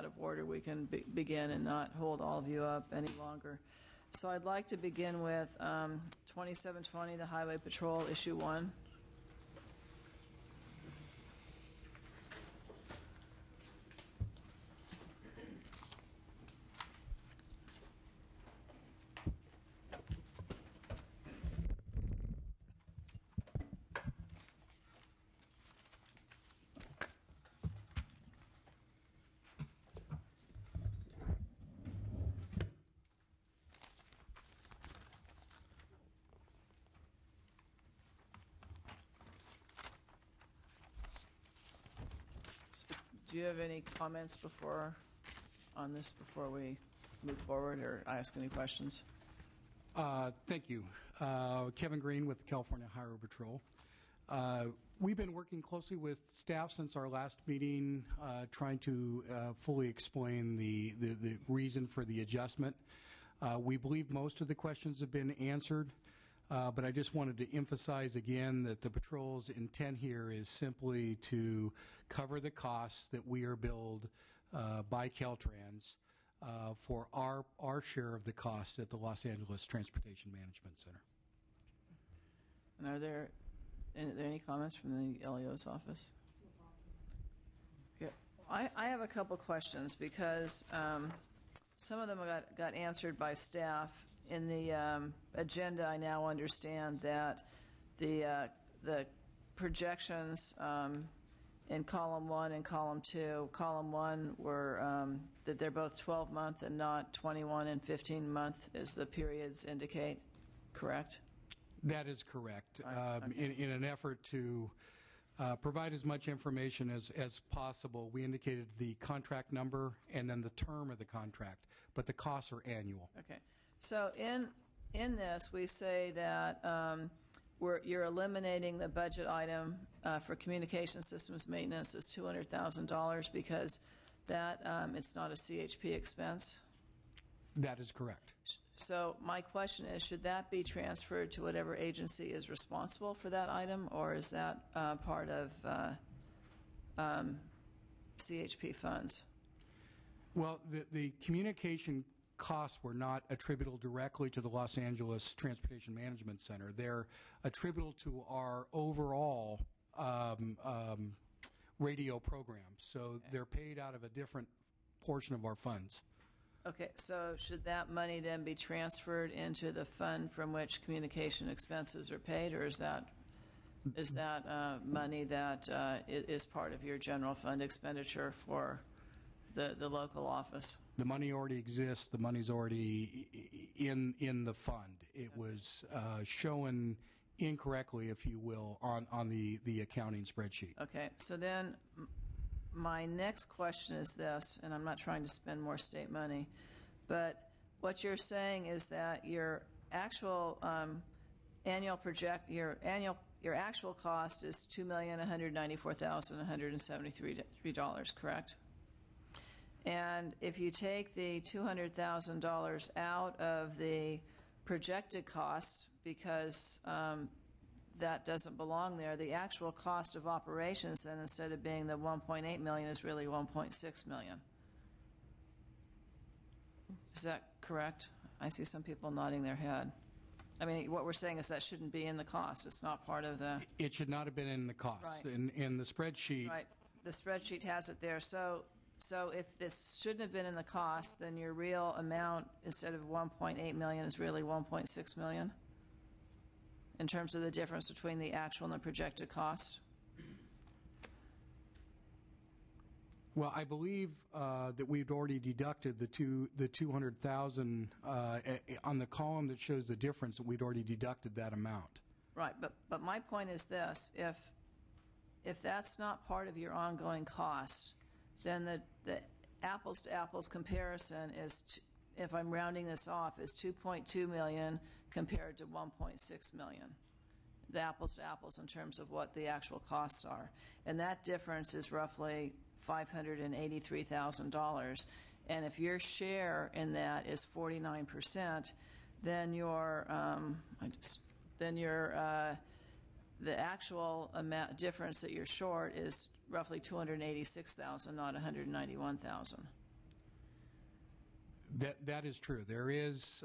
of order, we can begin and not hold all of you up any longer. So I'd like to begin with 2720, the Highway Patrol, Issue 1. Do you have any comments on this before we move forward or ask any questions? Thank you. Kevin Green with the California Highway Patrol. We've been working closely with staff since our last meeting, trying to fully explain the reason for the adjustment. We believe most of the questions have been answered. But I just wanted to emphasize again that the patrol's intent here is simply to cover the costs that we are billed by Caltrans for our share of the costs at the Los Angeles Transportation Management Center. And are there any comments from the LEO's office? Yeah. I have a couple questions because some of them got answered by staff. In the agenda, I now understand that the projections in column 1 and column 2, column 1 were that they're both 12-month and not 21 and 15-month, as the periods indicate. Correct? That is correct. Okay. In an effort to provide as much information as possible, we indicated the contract number and then the term of the contract, but the costs are annual. Okay. So in this, we say that you're eliminating the budget item for communication systems maintenance as $200,000 because that it's not a CHP expense. That is correct. So my question is, should that be transferred to whatever agency is responsible for that item, or is that part of CHP funds? Well, the communication costs were not attributable directly to the Los Angeles Transportation Management Center. They're attributable to our overall radio program. So okay. They're paid out of a different portion of our funds. Okay, so should that money then be transferred into the fund from which communication expenses are paid, or is that money that is part of your general fund expenditure for the local office? The money already exists. The money's already in the fund. It okay. was shown incorrectly, if you will, on the accounting spreadsheet. Okay, so then my next question is this, and I'm not trying to spend more state money, but what you're saying is that your actual your actual cost is $2,194,173, correct? And if you take the $200,000 out of the projected cost, because that doesn't belong there, the actual cost of operations then, instead of being the $1.8 million, is really $1.6 million. Is that correct? I see some people nodding their head. I mean, what we're saying is that shouldn't be in the cost. It's not part of the... It should not have been in the cost. Right. In the spreadsheet... Right. The spreadsheet has it there. So if this shouldn't have been in the cost, then your real amount, instead of $1.8 million, is really $1.6 million in terms of the difference between the actual and the projected cost? Well, I believe that we've already deducted the $200,000 on the column that shows the difference. That we'd already deducted that amount. Right, but my point is this: if that's not part of your ongoing costs, then the apples to apples comparison is, if I'm rounding this off, is $2.2 million compared to $1.6 million. The apples to apples in terms of what the actual costs are, and that difference is roughly $583,000. And if your share in that is 49%, then the actual amount difference that you're short is roughly $286,000, not $191,000. That is true. There is,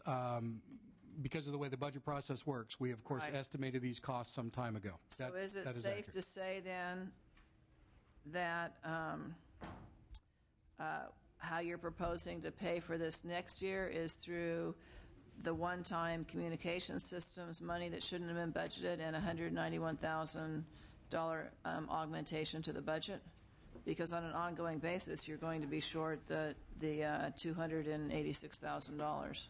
because of the way the budget process works, we, of course, Right. estimated these costs some time ago. So is it that safe accurate. to say then that how you're proposing to pay for this next year is through the one-time communication systems money that shouldn't have been budgeted and $191,000 augmentation to the budget? Because on an ongoing basis, you're going to be short the $286,000.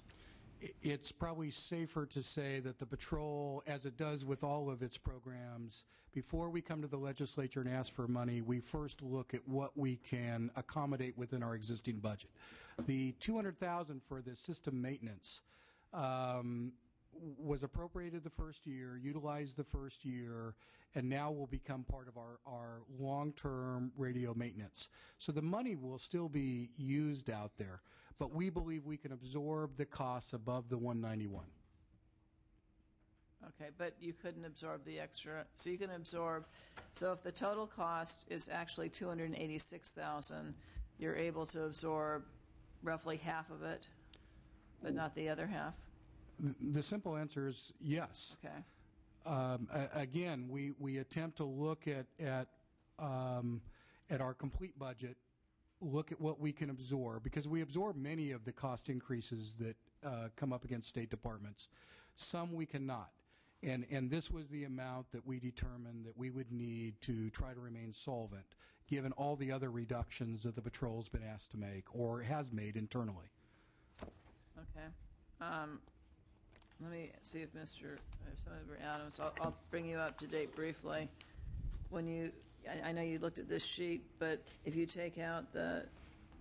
It's probably safer to say that the patrol, as it does with all of its programs, before we come to the legislature and ask for money, we first look at what we can accommodate within our existing budget. The $200,000 for the system maintenance was appropriated the first year, utilized the first year, and now will become part of our long-term radio maintenance. So the money will still be used out there, but we believe we can absorb the costs above the 191. Okay, but you couldn't absorb the extra, so you can absorb, so if the total cost is actually $286,000, you're able to absorb roughly half of it, but not the other half? The simple answer is yes. Okay. Again, we attempt to look at our complete budget, look at what we can absorb, because we absorb many of the cost increases that come up against state departments. Some we cannot. And this was the amount that we determined that we would need to try to remain solvent, given all the other reductions that the patrol's been asked to make or has made internally. Okay. Let me see if Mr. Adams, I'll bring you up to date briefly. I know you looked at this sheet, but if you take out the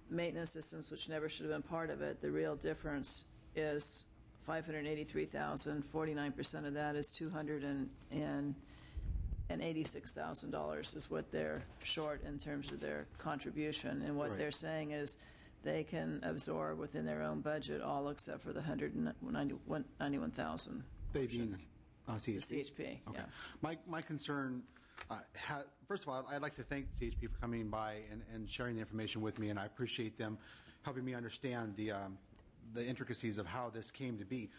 maintenance systems, which never should have been part of it, the real difference is $583,000. 49% of that is $286,000 is what they're short in terms of their contribution. And what Right. they're saying is they can absorb within their own budget all except for the $191,000. They being The CHP? CHP, Okay. yeah. My concern, first of all, I'd like to thank CHP for coming by and sharing the information with me, and I appreciate them helping me understand the intricacies of how this came to be.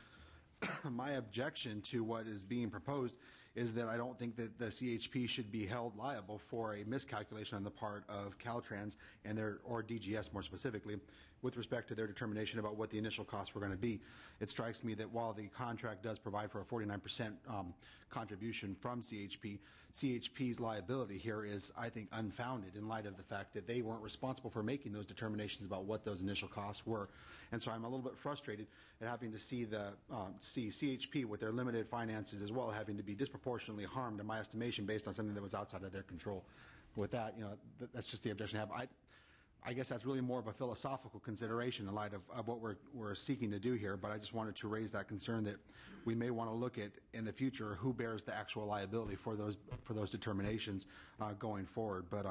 My objection to what is being proposed is that I don't think that the CHP should be held liable for a miscalculation on the part of Caltrans and or DGS more specifically, with respect to their determination about what the initial costs were going to be. It strikes me that while the contract does provide for a 49% contribution from CHP, CHP's liability here is, I think, unfounded in light of the fact that they weren't responsible for making those determinations about what those initial costs were. And so I'm a little bit frustrated at having to see CHP with their limited finances as well having to be disproportionately harmed, in my estimation, based on something that was outside of their control. With that, that's just the objection I have. I guess that's really more of a philosophical consideration in light of what we're seeking to do here, but I just wanted to raise that concern that we may want to look at in the future who bears the actual liability for those determinations going forward. But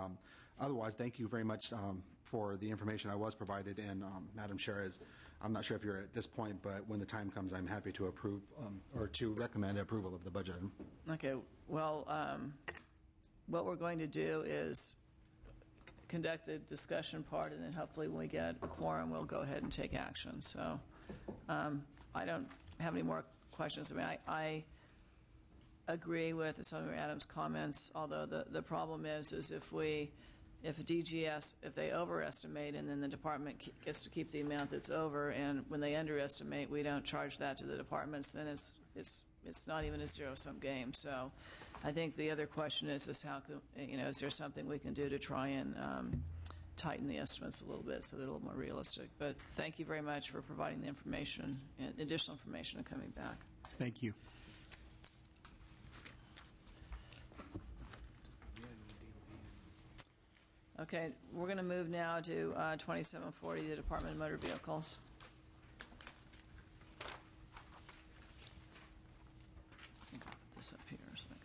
otherwise, thank you very much for the information I was provided. And Madam Chair, I'm not sure if you're at this point, but when the time comes, I'm happy to approve or to recommend approval of the budget. Okay, well, what we're going to do is conduct the discussion part, and then hopefully when we get a quorum, we'll go ahead and take action. So I don't have any more questions. I mean, I agree with Senator Adams' comments, although the problem is if DGS, if they overestimate and then the department gets to keep the amount that's over, and when they underestimate, we don't charge that to the departments, then it's not even a zero-sum game. So I think the other question is how can, is there something we can do to try and tighten the estimates a little bit so they're a little more realistic? But thank you very much for providing the information, and additional information, and coming back. Thank you. Okay, we're going to move now to 2740, the Department of Motor Vehicles. Put this up here a second.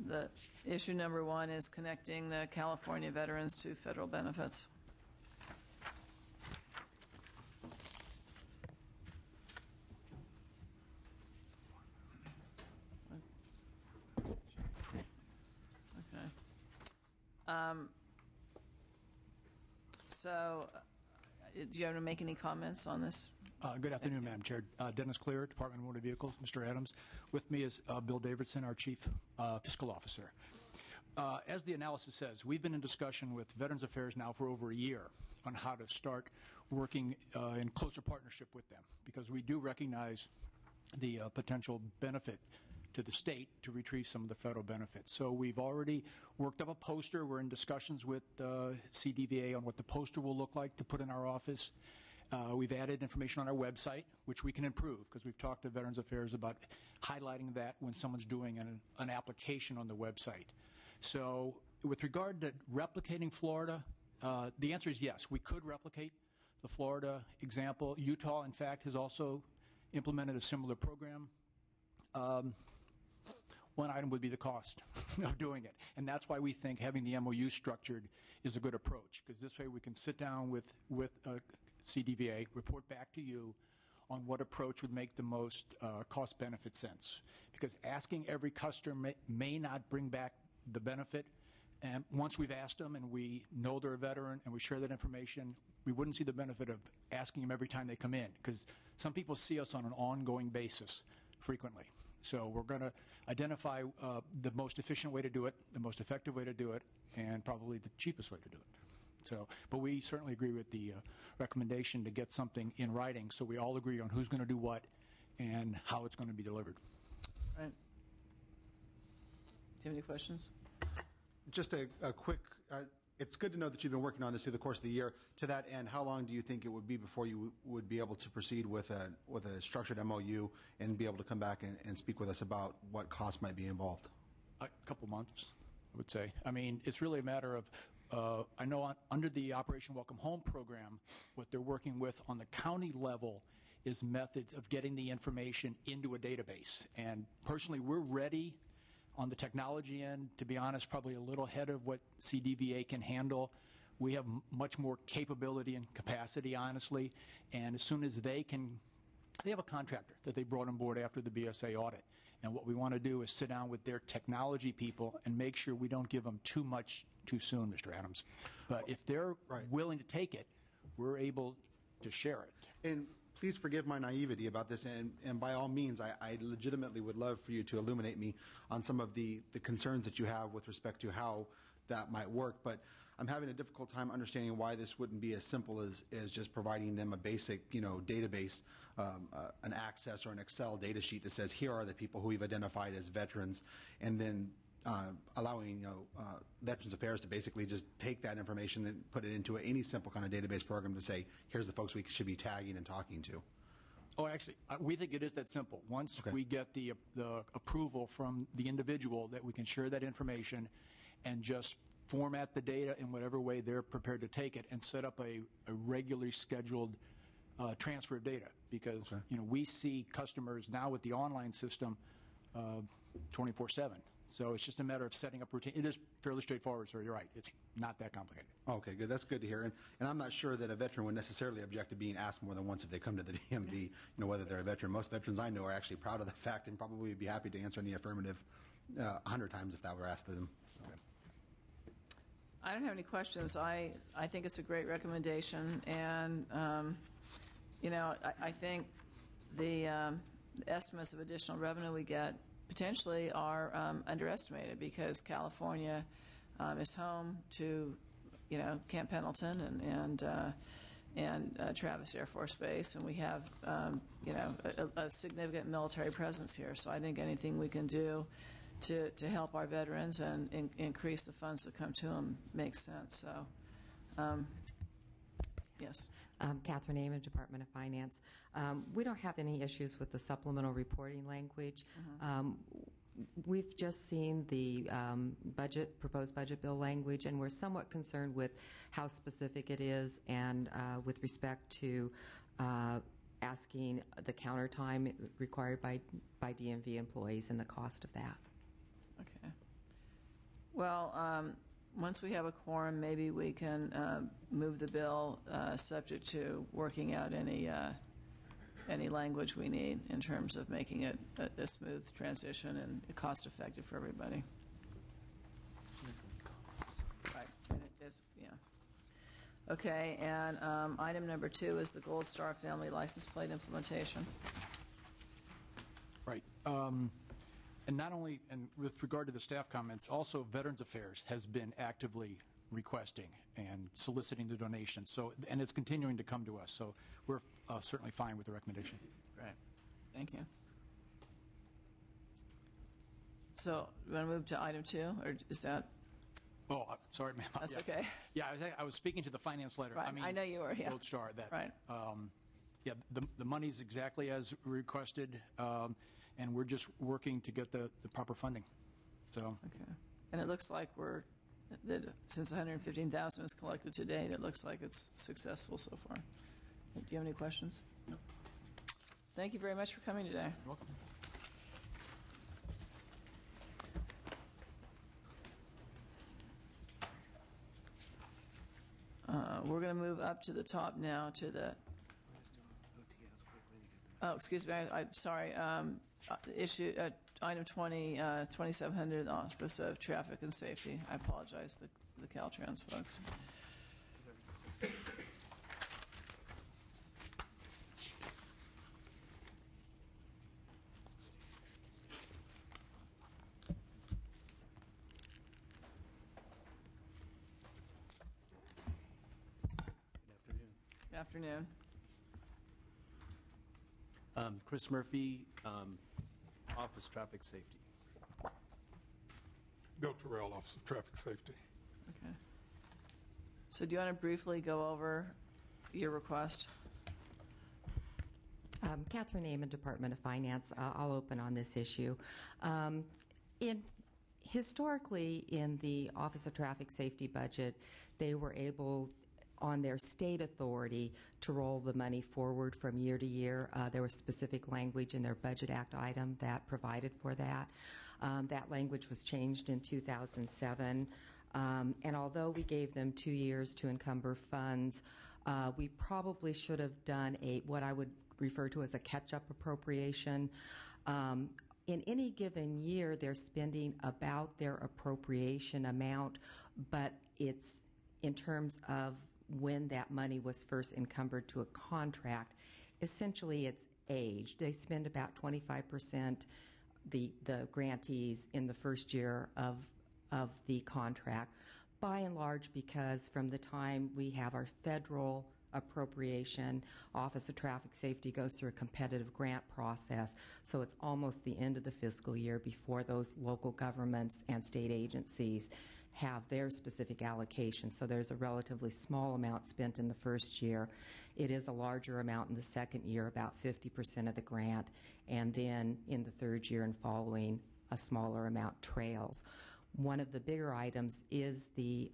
The issue number one is connecting the California veterans to federal benefits. So, do you have to make any comments on this? Good afternoon, Madam Chair. Dennis Clear, Department of Motor Vehicles. Mr. Adams. With me is Bill Davidson, our Chief Fiscal Officer. As the analysis says, we've been in discussion with Veterans Affairs now for over a year on how to start working in closer partnership with them, because we do recognize the potential benefit to the state to retrieve some of the federal benefits. So we've already worked up a poster. We're in discussions with CDVA on what the poster will look like to put in our office. We've added information on our website, which we can improve, because we've talked to Veterans Affairs about highlighting that when someone's doing an application on the website. So with regard to replicating Florida, the answer is yes. We could replicate the Florida example. Utah, in fact, has also implemented a similar program. One item would be the cost of doing it. And that's why we think having the MOU structured is a good approach, because this way we can sit down with CDVA, report back to you on what approach would make the most cost-benefit sense. Because asking every customer may not bring back the benefit. And once we've asked them and we know they're a veteran and we share that information, we wouldn't see the benefit of asking them every time they come in, because some people see us on an ongoing basis frequently. So we're going to identify the most efficient way to do it, the most effective way to do it, and probably the cheapest way to do it. So, but we certainly agree with the recommendation to get something in writing so we all agree on who's going to do what and how it's going to be delivered. Right. Do you have any questions? Just a quick, it's good to know that you've been working on this through the course of the year. To that end, how long do you think it would be before you would be able to proceed with a structured MOU and be able to come back and speak with us about what costs might be involved? A couple months, I would say. I mean, it's really a matter of, I know under the Operation Welcome Home program, what they're working with on the county level is methods of getting the information into a database. And personally, we're ready on the technology end, to be honest, probably a little ahead of what CDVA can handle. We have much more capability and capacity, honestly, and as soon as they have a contractor that they brought on board after the BSA audit, and what we want to do is sit down with their technology people and make sure we don't give them too much too soon, Mr. Adams. But if they're willing to take it, we're able to share it. And please forgive my naivety about this, and by all means, I legitimately would love for you to illuminate me on some of the concerns that you have with respect to how that might work, but I'm having a difficult time understanding why this wouldn't be as simple as just providing them a basic, database, an access or an Excel data sheet that says, here are the people who we've identified as veterans, and then allowing Veterans Affairs to basically just take that information and put it into any simple kind of database program to say, here's the folks we should be tagging and talking to. Oh, actually, we think it is that simple. Once we get the approval from the individual that we can share that information and just format the data in whatever way they're prepared to take it and set up a regularly scheduled transfer of data, because we see customers now with the online system 24/7. So it's just a matter of setting up routine. It is fairly straightforward, sir. You're right. It's not that complicated. Okay, good. That's good to hear. And I'm not sure that a veteran would necessarily object to being asked more than once if they come to the DMV, whether they're a veteran. Most veterans I know are actually proud of the fact and probably would be happy to answer in the affirmative 100 times if that were asked of them. So. I don't have any questions. I think it's a great recommendation, and I think the estimates of additional revenue we get potentially are underestimated, because California is home to Camp Pendleton and Travis Air Force Base, and we have a significant military presence here. So I think anything we can do to help our veterans and increase the funds that come to them makes sense. So, yes. Catherine Amon, Department of Finance. We don't have any issues with the supplemental reporting language. We've just seen the proposed budget bill language, and we're somewhat concerned with how specific it is and with respect to asking the counter time required by DMV employees and the cost of that. Okay. Well, once we have a quorum, maybe we can move the bill subject to working out any language we need in terms of making it a smooth transition and cost-effective for everybody. Right. And it is, yeah. Okay, and item number 2 is the Gold Star Family License Plate implementation. Right. And not only, and with regard to the staff comments, also Veterans Affairs has been actively requesting and soliciting the donations. So, and it's continuing to come to us. So we're certainly fine with the recommendation. Right. Thank you. So, you want to move to item 2, or is that? Oh, sorry, ma'am. That's Yeah. okay. Yeah, I was speaking to the finance letter. Right, I know you were, yeah. Gold Star, that. Right. Yeah, the money's exactly as requested, and we're just working to get the proper funding. So. Okay. And it looks like that since 115,000 was collected to date, it looks like it's successful so far. Do you have any questions? No. Thank you very much for coming today. You're welcome. We're going to move up to the top now to the. Oh, excuse me. I'm sorry. Issue item 20, 2700, Office of Traffic and Safety. I apologize, the Caltrans folks. Afternoon. Chris Murphy, Office Traffic Safety. Bill Terrell, Office of Traffic Safety. Okay. So do you want to briefly go over your request? Catherine Amon, Department of Finance. I'll open on this issue. Historically, in the Office of Traffic Safety budget, they were able, on their state authority, to roll the money forward from year to year. There was specific language in their Budget Act item that provided for that. That language was changed in 2007. And although we gave them 2 years to encumber funds, we probably should have done what I would refer to as a catch-up appropriation. In any given year, they're spending about their appropriation amount, but it's in terms of when that money was first encumbered to a contract. Essentially, it's aged. They spend about 25%, the grantees, in the first year of the contract, by and large because from the time we have our federal appropriation, Office of Traffic Safety goes through a competitive grant process, so it's almost the end of the fiscal year before those local governments and state agencies have their specific allocation. So there's a relatively small amount spent in the first year. It is a larger amount in the second year, about 50% of the grant, and then in the third year and following, a smaller amount trails. One of the bigger items is the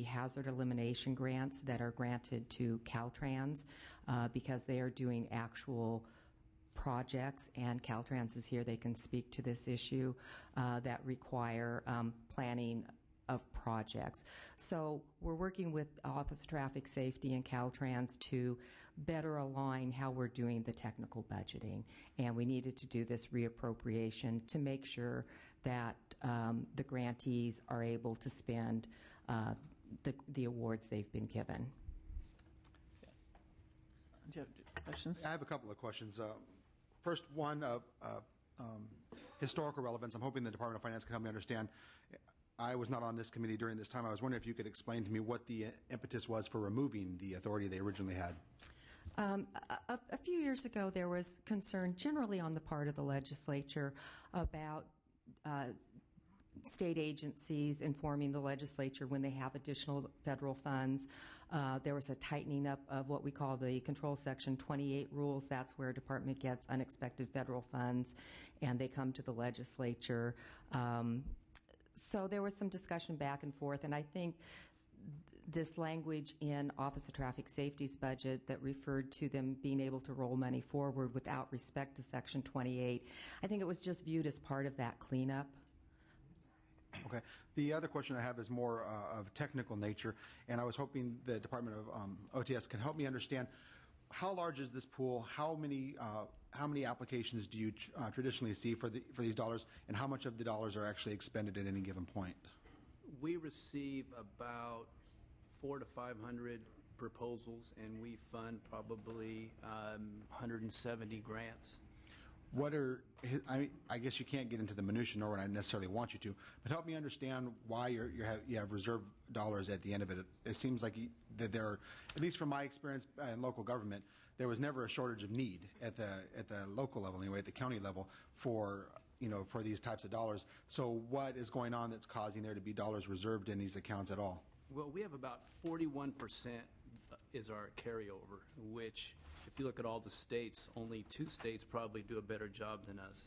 hazard elimination grants that are granted to Caltrans because they are doing actual projects, and Caltrans is here, they can speak to this issue, that require planning of projects. So we're working with Office of Traffic Safety and Caltrans to better align how we're doing the technical budgeting, and we needed to do this reappropriation to make sure that the grantees are able to spend the awards they've been given. Do you have questions? I have a couple of questions. First, one of historical relevance. I'm hoping the Department of Finance can help me understand. I was not on this committee during this time. I was wondering if you could explain to me what the impetus was for removing the authority they originally had. A few years ago, there was concern generally on the part of the legislature about state agencies informing the legislature when they have additional federal funds. There was a tightening up of what we call the Control Section 28 rules. That's where a department gets unexpected federal funds, and they come to the legislature. So there was some discussion back and forth, and I think this language in Office of Traffic Safety's budget that referred to them being able to roll money forward without respect to Section 28, I think it was just viewed as part of that cleanup. Okay. The other question I have is more of technical nature, and I was hoping the Department of OTS can help me understand how large is this pool, how many applications do you traditionally see for these dollars, and how much of the dollars are actually expended at any given point? We receive about 400 to 500 proposals, and we fund probably 170 grants. What are I guess you can't get into the minutia, nor would I necessarily want you to, but help me understand why you have reserve dollars at the end of it. It seems like that there, at least from my experience in local government, there was never a shortage of need at the local level, anyway, at the county level, for these types of dollars. So what is going on that's causing there to be dollars reserved in these accounts at all? Well, we have about 41% is our carryover, which, if you look at all the states, only 2 states probably do a better job than us.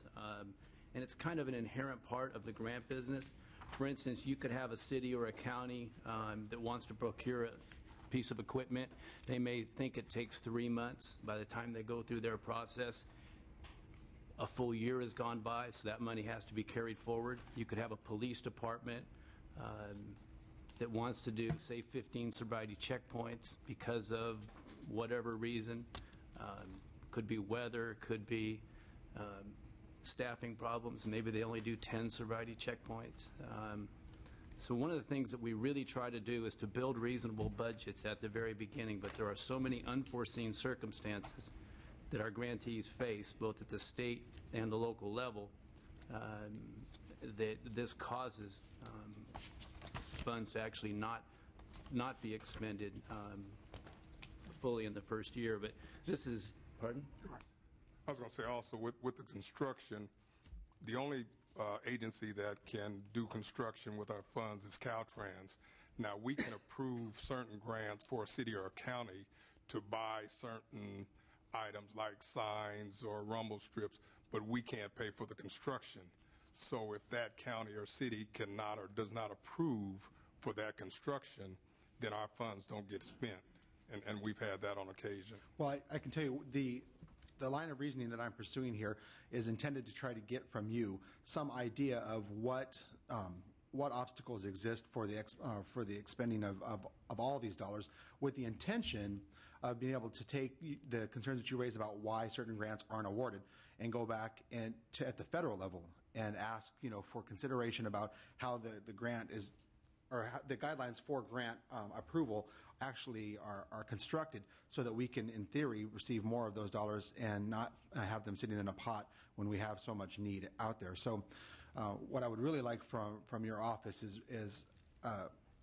And it's kind of an inherent part of the grant business. For instance, you could have a city or a county that wants to procure a piece of equipment. They may think it takes 3 months. By the time they go through their process, a full year has gone by, so that money has to be carried forward. You could have a police department that wants to do, say, 15 sobriety checkpoints because of whatever reason. Could be weather, could be staffing problems. Maybe they only do 10 sobriety checkpoints. So one of the things that we really try to do is to build reasonable budgets at the very beginning, but there are so many unforeseen circumstances that our grantees face, both at the state and the local level, that this causes funds to actually not be expended fully in the first year. But this is, pardon? I was going to say also with the construction, the only agency that can do construction with our funds is Caltrans. Now, we can approve certain grants for a city or a county to buy certain items like signs or rumble strips, but we can't pay for the construction. So if that county or city cannot or does not approve for that construction, then our funds don't get spent. And we've had that on occasion. Well, I can tell you the line of reasoning that I'm pursuing here is intended to try to get from you some idea of what obstacles exist for the expending of all these dollars, with the intention of being able to take the concerns that you raise about why certain grants aren't awarded and go back and at the federal level and ask for consideration about how the grant is, or how the guidelines for grant approval actually are constructed, so that we can, in theory, receive more of those dollars and not have them sitting in a pot when we have so much need out there. So what I would really like from your office is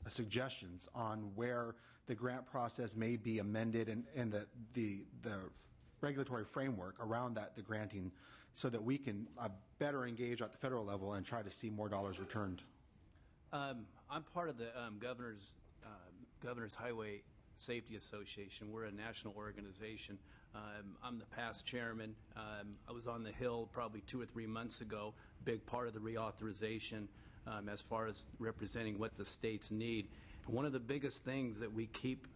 suggestions on where the grant process may be amended and the regulatory framework around the granting, so that we can better engage at the federal level and try to see more dollars returned. I'm part of the Governor's Highway Safety Association. We're a national organization. I'm the past chairman. I was on the Hill probably 2 or 3 months ago, big part of the reauthorization as far as representing what the states need. One of the biggest things that we keep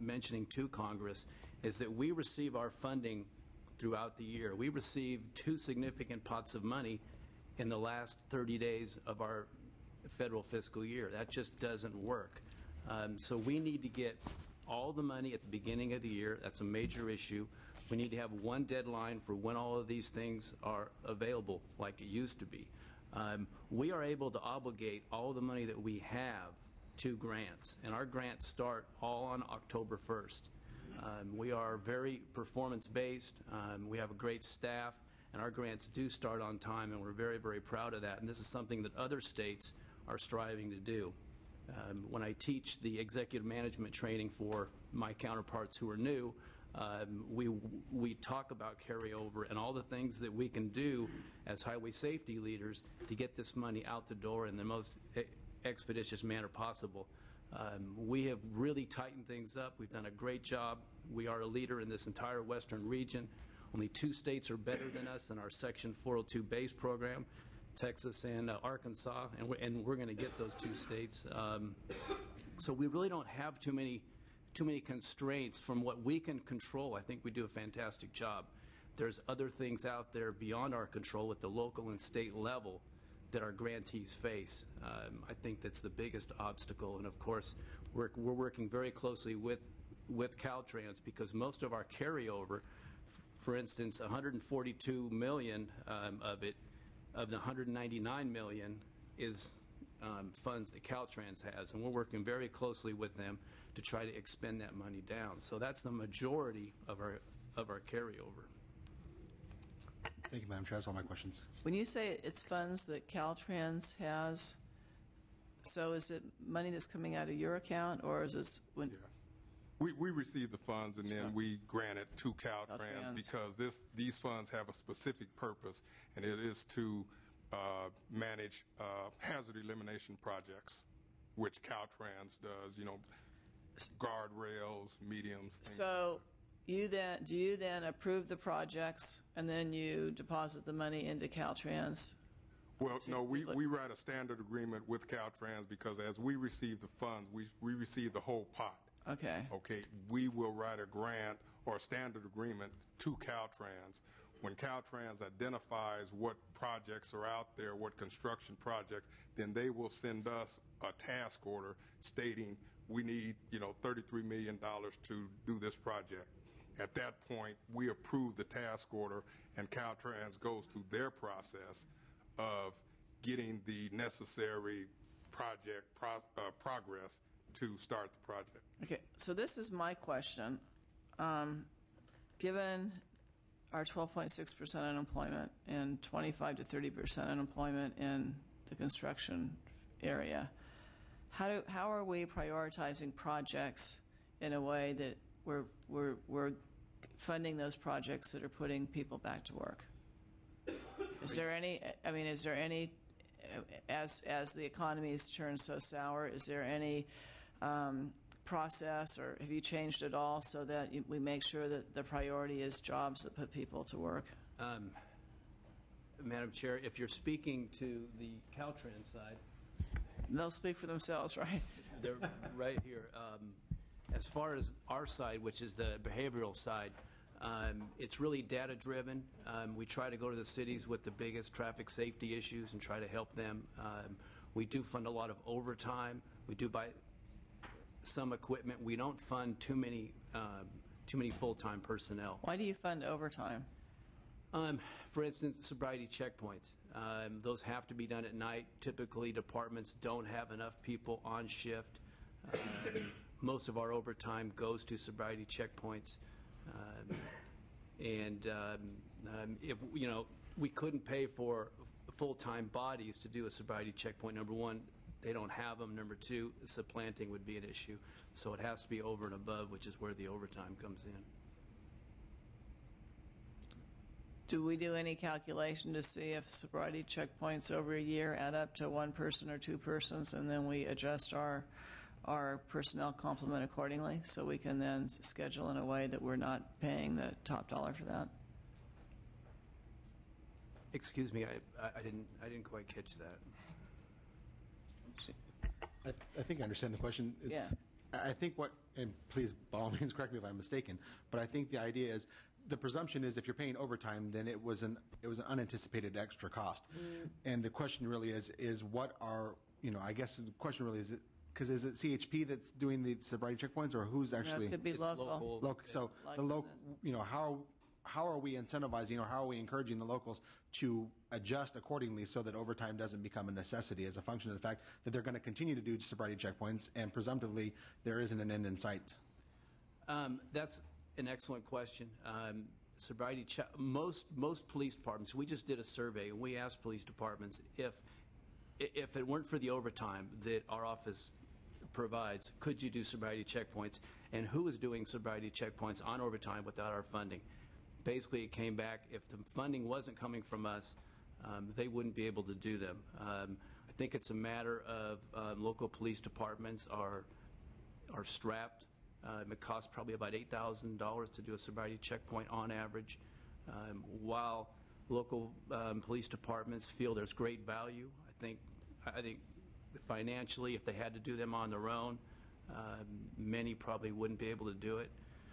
mentioning to Congress is that we receive our funding throughout the year. We receive 2 significant pots of money in the last 30 days of our federal fiscal year. That just doesn't work. So we need to get all the money at the beginning of the year. That's a major issue. We need to have one deadline for when all of these things are available, like it used to be. We are able to obligate all the money that we have to grants, and our grants start all on October 1st. We are very performance-based. We have a great staff, and our grants do start on time, and we're very, very proud of that. And this is something that other states are striving to do. When I teach the executive management training for my counterparts who are new, we talk about carryover and all the things that we can do as highway safety leaders to get this money out the door in the most expeditious manner possible. We have really tightened things up. We've done a great job. We are a leader in this entire western region. Only 2 states are better than us in our Section 402 base program, Texas and Arkansas, and we're going to get those 2 states. So we really don't have too many constraints from what we can control. I think we do a fantastic job. There's other things out there beyond our control at the local and state level that our grantees face. I think that's the biggest obstacle. And of course, we're working very closely with Caltrans, because most of our carryover, for instance, $142 million of it, of the $199 million, is funds that Caltrans has, and we're working very closely with them to try to expend that money down. So that's the majority of our carryover. Thank you, Madam Chair. That's all my questions. When you say it's funds that Caltrans has, so is it money that's coming out of your account, or is this when? Yes. We receive the funds and then we grant it to Caltrans because these funds have a specific purpose, and it is to manage hazard elimination projects, which Caltrans does, guardrails, mediums, things. So do you then approve the projects and then you deposit the money into Caltrans? Well, no, we write a standard agreement with Caltrans because as we receive the funds, we receive the whole pot. Okay. Okay, we will write a grant or a standard agreement to Caltrans. When Caltrans identifies what projects are out there, what construction projects, then they will send us a task order stating we need, $33 million to do this project. At that point, we approve the task order, and Caltrans goes through their process of getting the necessary project progress to start the project. Okay, so this is my question. Given our 12.6% unemployment and 25 to 30% unemployment in the construction area, how are we prioritizing projects in a way that we're funding those projects that are putting people back to work? Is there any, as the economy's turned so sour, is there any process, or have you changed at all so that we make sure that the priority is jobs that put people to work? Madam Chair, if you're speaking to the Caltrans side, they'll speak for themselves, right? they're right here. As far as our side, which is the behavioral side, it's really data-driven. We try to go to the cities with the biggest traffic safety issues and try to help them. We do fund a lot of overtime. We do buy some equipment. We don't fund too many full-time personnel. Why do you fund overtime? For instance, sobriety checkpoints. Those have to be done at night. Typically, departments don't have enough people on shift. Most of our overtime goes to sobriety checkpoints. If we couldn't pay for full-time bodies to do a sobriety checkpoint, number one, they don't have them. Number two, supplanting would be an issue. So it has to be over and above, which is where the overtime comes in. Do we do any calculation to see if sobriety checkpoints over a year add up to one person or two persons, and then we adjust our personnel complement accordingly, so we can then schedule in a way that we're not paying the top dollar for that? Excuse me, I didn't quite catch that. I think I understand the question. Yeah. I think and please, by all means, correct me if I'm mistaken, but I think the idea is, the presumption is if you're paying overtime, then it was an unanticipated extra cost. And the question really is what are, I guess the question really is, because is it CHP that's doing the sobriety checkpoints, or who's actually? No, it could be local. Local. So the local, how are we incentivizing, or how are we encouraging the locals to adjust accordingly so that overtime doesn't become a necessity as a function of the fact that they're going to continue to do sobriety checkpoints and presumptively there isn't an end in sight? That's an excellent question. Sobriety most police departments, we just did a survey and we asked police departments if it weren't for the overtime that our office provides, could you do sobriety checkpoints, and who is doing sobriety checkpoints on overtime without our funding? Basically, it came back, if the funding wasn't coming from us, they wouldn't be able to do them. I think it's a matter of local police departments are strapped. It costs probably about $8,000 to do a sobriety checkpoint on average, while local police departments feel there's great value. I think financially, if they had to do them on their own, many probably wouldn't be able to do it.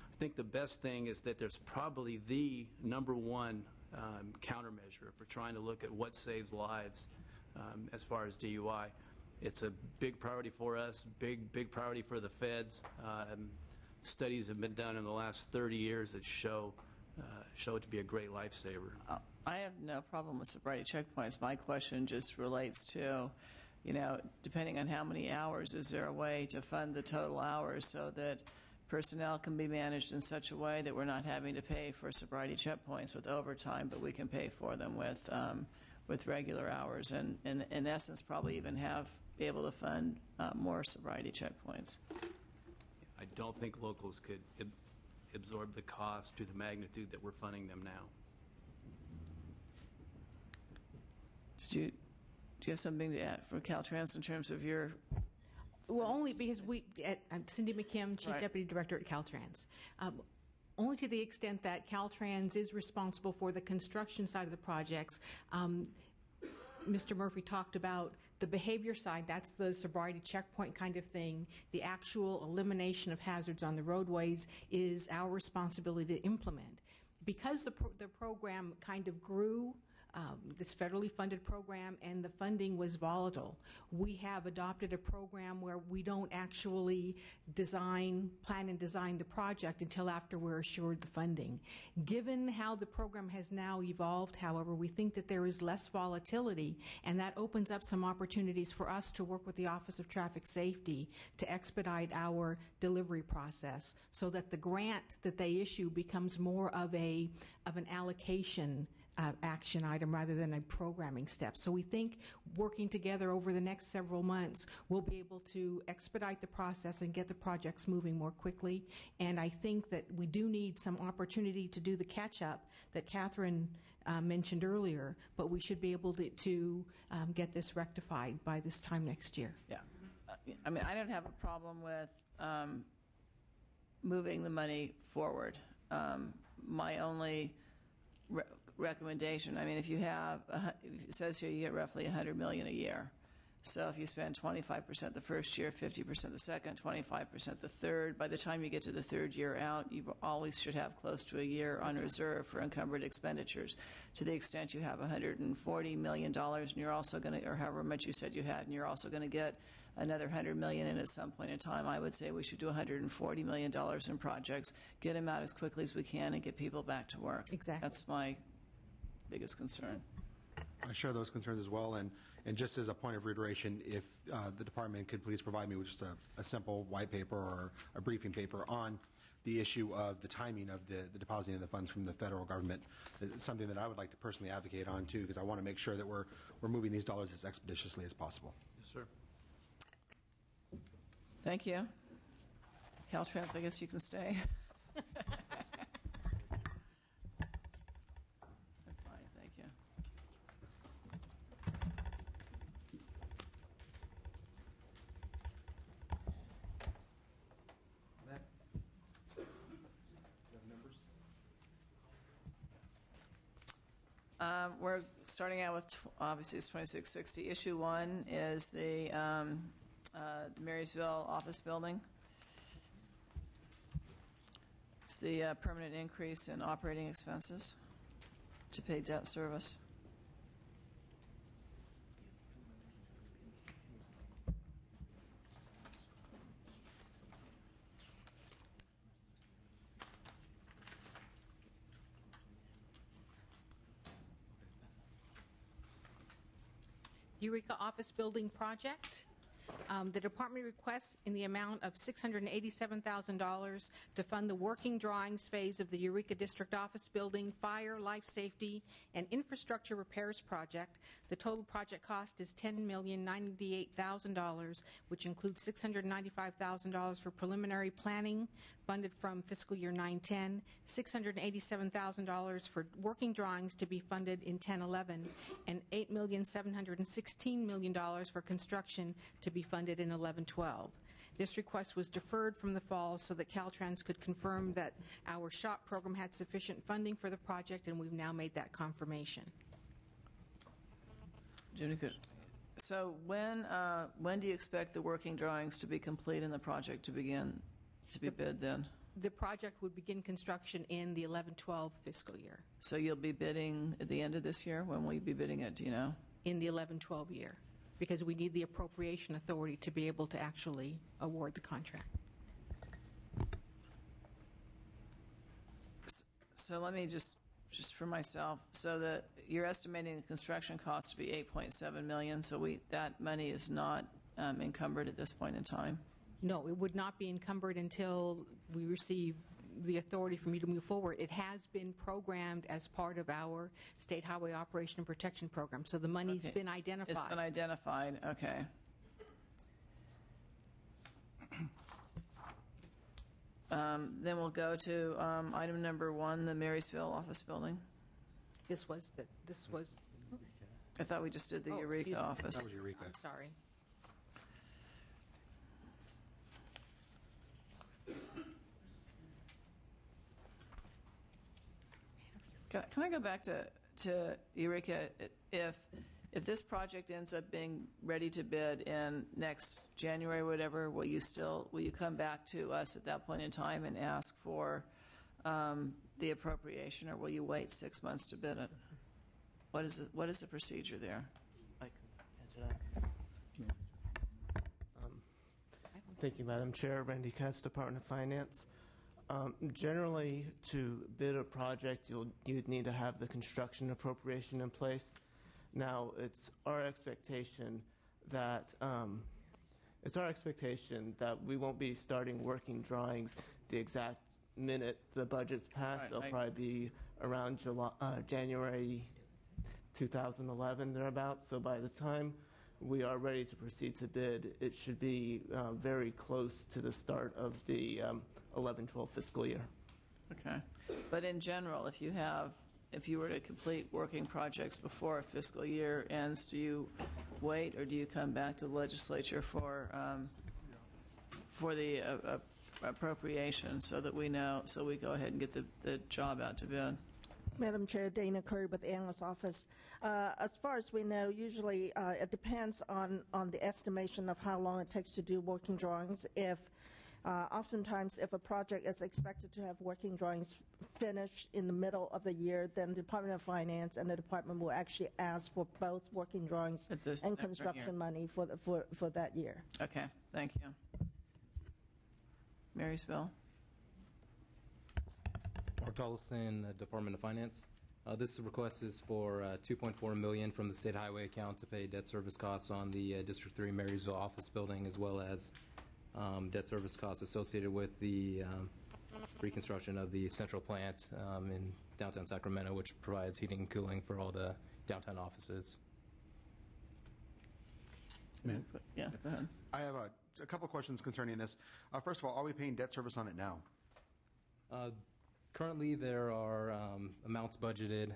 I think the best thing is that there's probably the number one countermeasure if we're trying to look at what saves lives as far as DUI. It's a big priority for us, big priority for the feds. Studies have been done in the last 30 years that show it to be a great lifesaver. I have no problem with sobriety checkpoints. My question just relates to, depending on how many hours, is there a way to fund the total hours so that personnel can be managed in such a way that we're not having to pay for sobriety checkpoints with overtime, but we can pay for them with regular hours, and in essence, probably even be able to fund more sobriety checkpoints. I don't think locals could absorb the cost to the magnitude that we're funding them now. Do you have something to add for Caltrans in terms of your? Well, only because I'm Cindy McKim, Chief Right. Deputy Director at Caltrans. Only to the extent that Caltrans is responsible for the construction side of the projects. Mr. Murphy talked about the behavior side. That's the sobriety checkpoint kind of thing. The actual elimination of hazards on the roadways is our responsibility to implement. Because the program kind of grew, this federally funded program, and the funding was volatile, we have adopted a program where we don't actually plan and design the project until after we're assured the funding. Given how the program has now evolved, however, we think that there is less volatility, and that opens up some opportunities for us to work with the Office of Traffic Safety to expedite our delivery process so that the grant that they issue becomes more of an allocation action item rather than a programming step. So we think working together over the next several months, we'll be able to expedite the process and get the projects moving more quickly. And I think that we do need some opportunity to do the catch-up that Catherine mentioned earlier, but we should be able to get this rectified by this time next year. Yeah. I mean, I don't have a problem with moving the money forward. My only recommendation, I mean, if you have, it says here you get roughly $100 million a year. So if you spend 25% the first year, 50% the second, 25% the third, by the time you get to the third year out, you always should have close to a year on reserve for encumbered expenditures. To the extent you have $140 million, and you're also going to, or however much you said you had, and you're also going to get another $100 million in at some point in time, I would say we should do $140 million in projects, get them out as quickly as we can, and get people back to work. Exactly. That's my biggest concern. I share those concerns as well, and just as a point of reiteration, if the department could please provide me with just a simple white paper or a briefing paper on the issue of the timing of the depositing of the funds from the federal government. It's something that I would like to personally advocate on, too, because I want to make sure that we're moving these dollars as expeditiously as possible. Yes, sir. Thank you. Caltrans, I guess you can stay. Fine, thank you. We're starting out with, obviously, it's 2660. Issue 1 is the Marysville office building. It's the permanent increase in operating expenses to pay debt service. Eureka Office Building Project. The department requests in the amount of $687,000 to fund the working drawings phase of the Eureka District Office Building Fire, Life Safety, and Infrastructure Repairs Project. The total project cost is $10,098,000, which includes $695,000 for preliminary planning, funded from fiscal year 9-10, $687,000 for working drawings to be funded in 10-11, and $8,716,000 for construction to be funded in 11-12. This request was deferred from the fall so that Caltrans could confirm that our SHOP program had sufficient funding for the project, and we've now made that confirmation. So when do you expect the working drawings to be complete and the project to begin to be bid then? The project would begin construction in the 11-12 fiscal year. So you'll be bidding at the end of this year? When will you be bidding it, do you know? In the 11-12 year, because we need the appropriation authority to be able to actually award the contract. So let me just just for myself, so that you're estimating the construction cost to be 8.7 million, so that money is not encumbered at this point in time? No, it would not be encumbered until we receive the authority from you to move forward. It has been programmed as part of our State Highway Operation and Protection Program, so the money's Okay. been identified. It's been identified, okay. Then we'll go to item number 1, the Marysville office building. This was, I thought we just did the Oh, excuse Eureka me. office. That was Eureka. I'm sorry. Can I go back to Eureka? If this project ends up being ready to bid in next January, or whatever, will you come back to us at that point in time and ask for the appropriation, or will you wait 6 months to bid it? What is the procedure there? I can answer that. Thank you, Madam Chair. Randy Katz, Department of Finance. Generally, to bid a project, you'd need to have the construction appropriation in place. Now, it's our expectation that we won't be starting working drawings the exact minute the budget's passed. Right, They'll probably be around January 2011, thereabouts. So by the time we are ready to proceed to bid, it should be very close to the start of the 11-12 fiscal year. Okay. But in general, if you were to complete working projects before a fiscal year ends, do you wait, or do you come back to the legislature for the appropriation, so that we know, so we go ahead and get the job out to bid? Madam Chair, Dana Curry with the Analyst's Office. As far as we know, usually it depends on the estimation of how long it takes to do working drawings. Oftentimes, if a project is expected to have working drawings finished in the middle of the year, then the Department of Finance and the department will actually ask for both working drawings and construction money for that year. Okay, thank you. Marysville? Mark Tollefson, Department of Finance. This request is for $2.4 million from the state highway account to pay debt service costs on the District 3 Marysville office building, as well as debt service costs associated with the reconstruction of the central plant in downtown Sacramento, which provides heating and cooling for all the downtown offices. Yeah, go ahead. I have a couple of questions concerning this. First of all, are we paying debt service on it now? Currently, there are amounts budgeted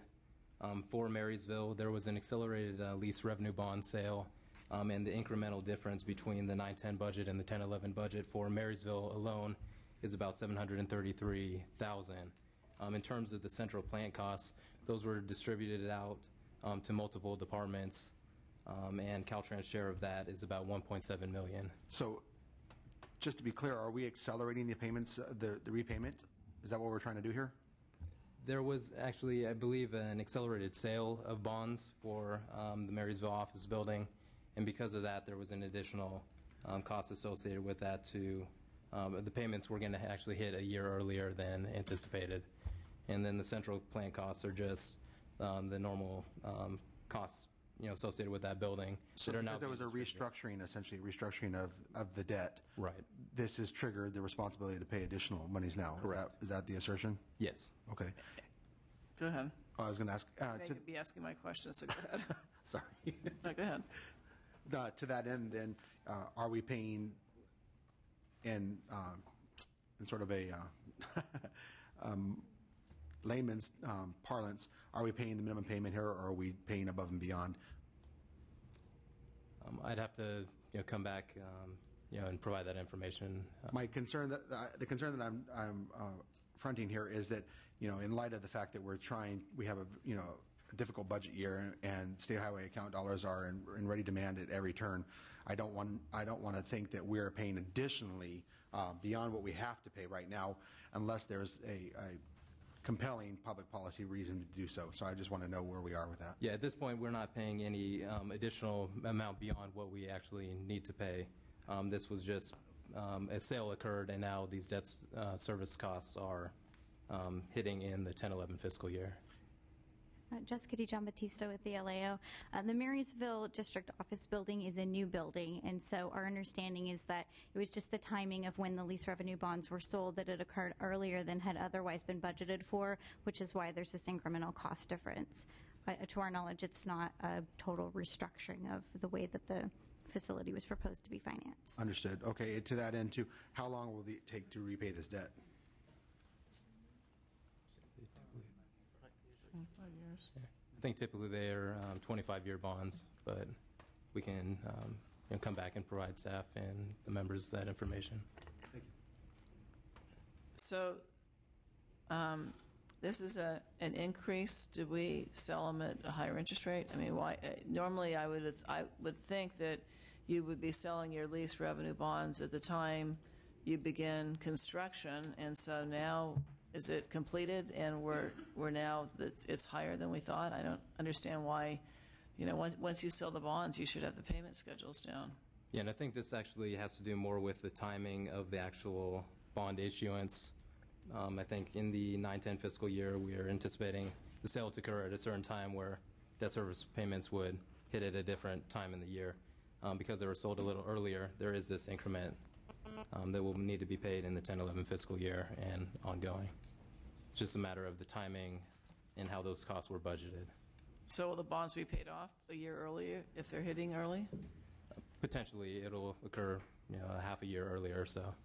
for Marysville. There was an accelerated lease revenue bond sale, and the incremental difference between the 9-10 budget and the 10-11 budget for Marysville alone is about $733,000. In terms of the central plant costs, those were distributed out to multiple departments, and Caltrans' share of that is about $1.7 million. So, just to be clear, are we accelerating the payments, the repayment? Is that what we're trying to do here? There was actually, I believe, an accelerated sale of bonds for the Marysville office building, and because of that, there was an additional cost associated with that. The payments were going to actually hit a year earlier than anticipated, and then the central plant costs are just the normal costs associated with that building. So because there was a restructuring, essentially restructuring of the debt. Right. This has triggered the responsibility to pay additional monies now. Correct. Is that the assertion? Yes. Okay. Go ahead. I was going to ask. You may be asking my question, so go ahead. Sorry. No, go ahead. To that end, then, are we paying in sort of a layman's parlance, are we paying the minimum payment here, or are we paying above and beyond? I'd have to come back and provide that information. My concern the concern that I'm fronting here is that in light of the fact that we have a difficult budget year, and state highway account dollars are in ready demand at every turn, I don't want to think that we're paying additionally beyond what we have to pay right now, unless there's a compelling public policy reason to do so. So I just want to know where we are with that. Yeah, at this point, we're not paying any additional amount beyond what we actually need to pay. This was just a sale occurred, and now these debt service costs are hitting in the 10-11 fiscal year. Jessica DiGiambattista with the LAO. The Marysville District Office Building is a new building, and so our understanding is that it was just the timing of when the lease revenue bonds were sold that it occurred earlier than had otherwise been budgeted for, which is why there's this incremental cost difference. To our knowledge, it's not a total restructuring of the way that the facility was proposed to be financed. Understood. Okay, to that end, too, how long will it take to repay this debt? 5 years. I think typically they're 25-year bonds, but we can come back and provide staff and the members that information. Thank you. So this is an increase. Did we sell them at a higher interest rate? I mean, why? Normally, I would think that you would be selling your lease revenue bonds at the time you begin construction, and so now is it completed and we're now it's higher than we thought? I don't understand why. Once you sell the bonds, you should have the payment schedules down. Yeah, and I think this actually has to do more with the timing of the actual bond issuance. I think in the 9-10 fiscal year, we are anticipating the sale to occur at a certain time where debt service payments would hit at a different time in the year. Because they were sold a little earlier, there is this increment that will need to be paid in the 10-11 fiscal year and ongoing. It's just a matter of the timing and how those costs were budgeted. So will the bonds be paid off a year earlier if they're hitting early? Potentially, it'll occur a half a year earlier or so.